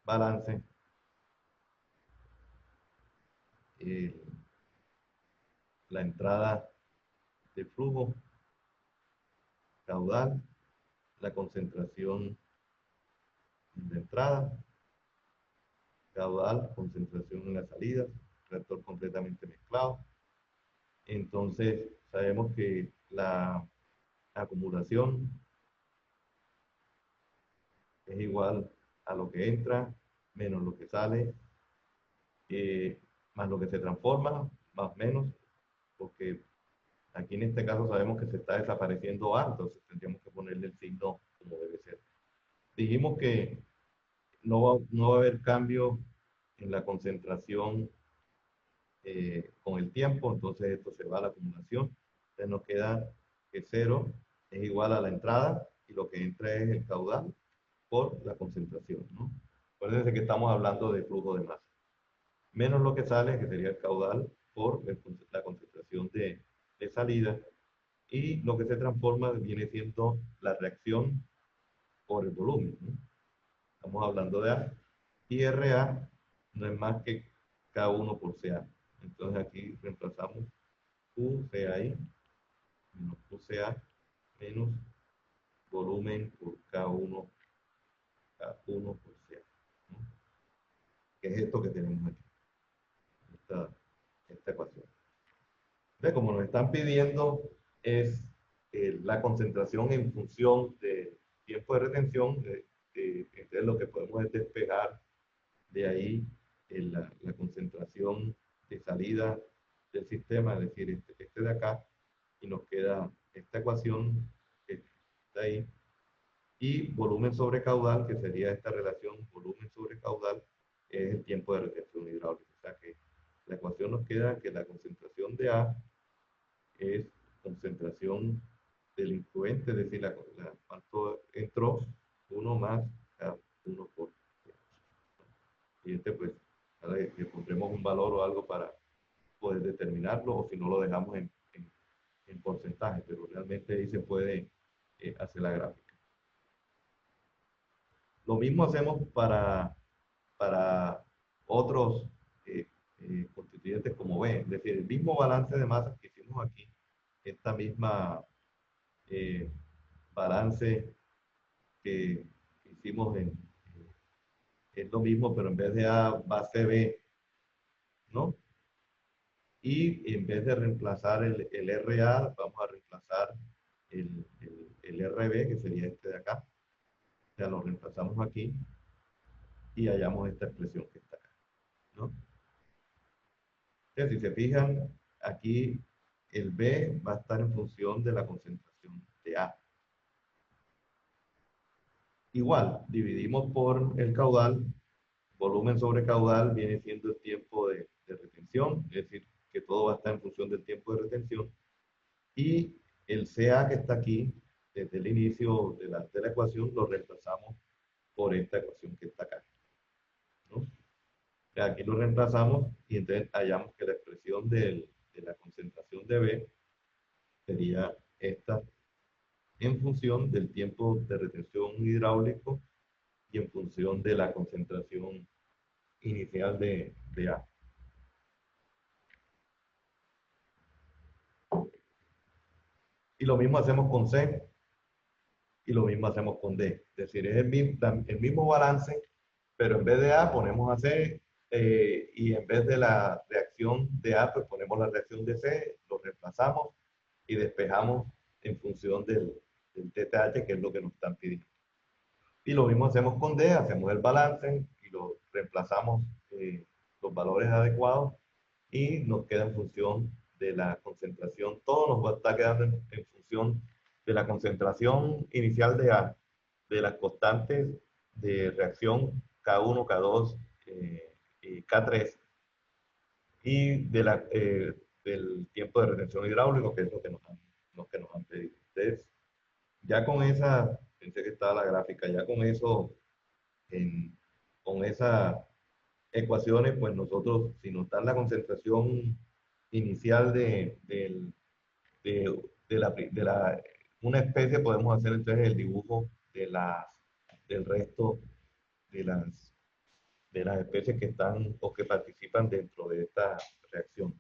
balance, la entrada de flujo, caudal, la concentración de entrada, caudal, concentración en la salida, reactor completamente mezclado. Entonces, sabemos que la acumulación es igual a lo que entra menos lo que sale, más lo que se transforma, más menos, porque aquí en este caso sabemos que se está desapareciendo A, entonces tendríamos que ponerle el signo como debe ser. Dijimos que no va a haber cambio en la concentración con el tiempo, entonces esto se va a la acumulación. Entonces nos queda que 0 es igual a la entrada y lo que entra es el caudal por la concentración, ¿no? Acuérdense que estamos hablando de flujo de masa. Menos lo que sale, que sería el caudal, por la concentración de salida. Y lo que se transforma viene siendo la reacción por el volumen, ¿no? Estamos hablando de A. Y RA no es más que K1 por CA. Entonces aquí reemplazamos QCAI menos QCA menos volumen por K1 por CA, ¿no? Que es esto que tenemos aquí, esta ecuación. Entonces, como nos están pidiendo es la concentración en función de tiempo de retención, entonces lo que podemos es despejar de ahí la concentración de salida del sistema, es decir, este de acá, y nos queda esta ecuación que está ahí, y volumen sobre caudal, que sería esta relación volumen sobre caudal, es el tiempo de retención hidráulica. O sea que la ecuación nos queda que la concentración de A es concentración del influente, es decir, cuánto entró, 1 más K1 por C. Y pues, ahora le pondremos un valor o algo para poder determinarlo, o si no lo dejamos en porcentaje, pero realmente ahí se puede hacer la gráfica. Lo mismo hacemos para otros constituyentes como B, es decir, el mismo balance de masas que hicimos aquí, esta misma balance que hicimos es lo mismo, pero en vez de A va a ser B, ¿no? Y en vez de reemplazar el RA, vamos a reemplazar el RB, que sería este de acá. O sea, lo reemplazamos aquí y hallamos esta expresión que está acá, ¿no? Entonces, si se fijan, aquí el B va a estar en función de la concentración de A. Igual, dividimos por el caudal, volumen sobre caudal viene siendo el tiempo de retención, es decir, que todo va a estar en función del tiempo de retención. Y el CA que está aquí, desde el inicio de la ecuación, lo reemplazamos por esta ecuación que está acá, ¿no? Aquí lo reemplazamos y entonces hallamos que la expresión de la concentración de B sería esta en función del tiempo de retención hidráulico y en función de la concentración inicial de A. Y lo mismo hacemos con C y lo mismo hacemos con D. Es decir, es el mismo balance, pero en vez de A ponemos a C y en vez de la reacción de A, pues ponemos la reacción de C, lo reemplazamos y despejamos en función del TTH, que es lo que nos están pidiendo. Y lo mismo hacemos con D, hacemos el balance y lo reemplazamos los valores adecuados y nos queda en función de la concentración. Todo nos va a estar quedando en función de la concentración inicial de las constantes de reacción K1, K2 y K3 y del tiempo de retención hidráulico, que es lo que nos han pedido. Entonces, ya con esa, pensé que estaba la gráfica, ya con eso, con esas ecuaciones, pues nosotros, si nos dan la concentración inicial de una especie, podemos hacer entonces el dibujo del resto de las especies que están o que participan dentro de esta reacción.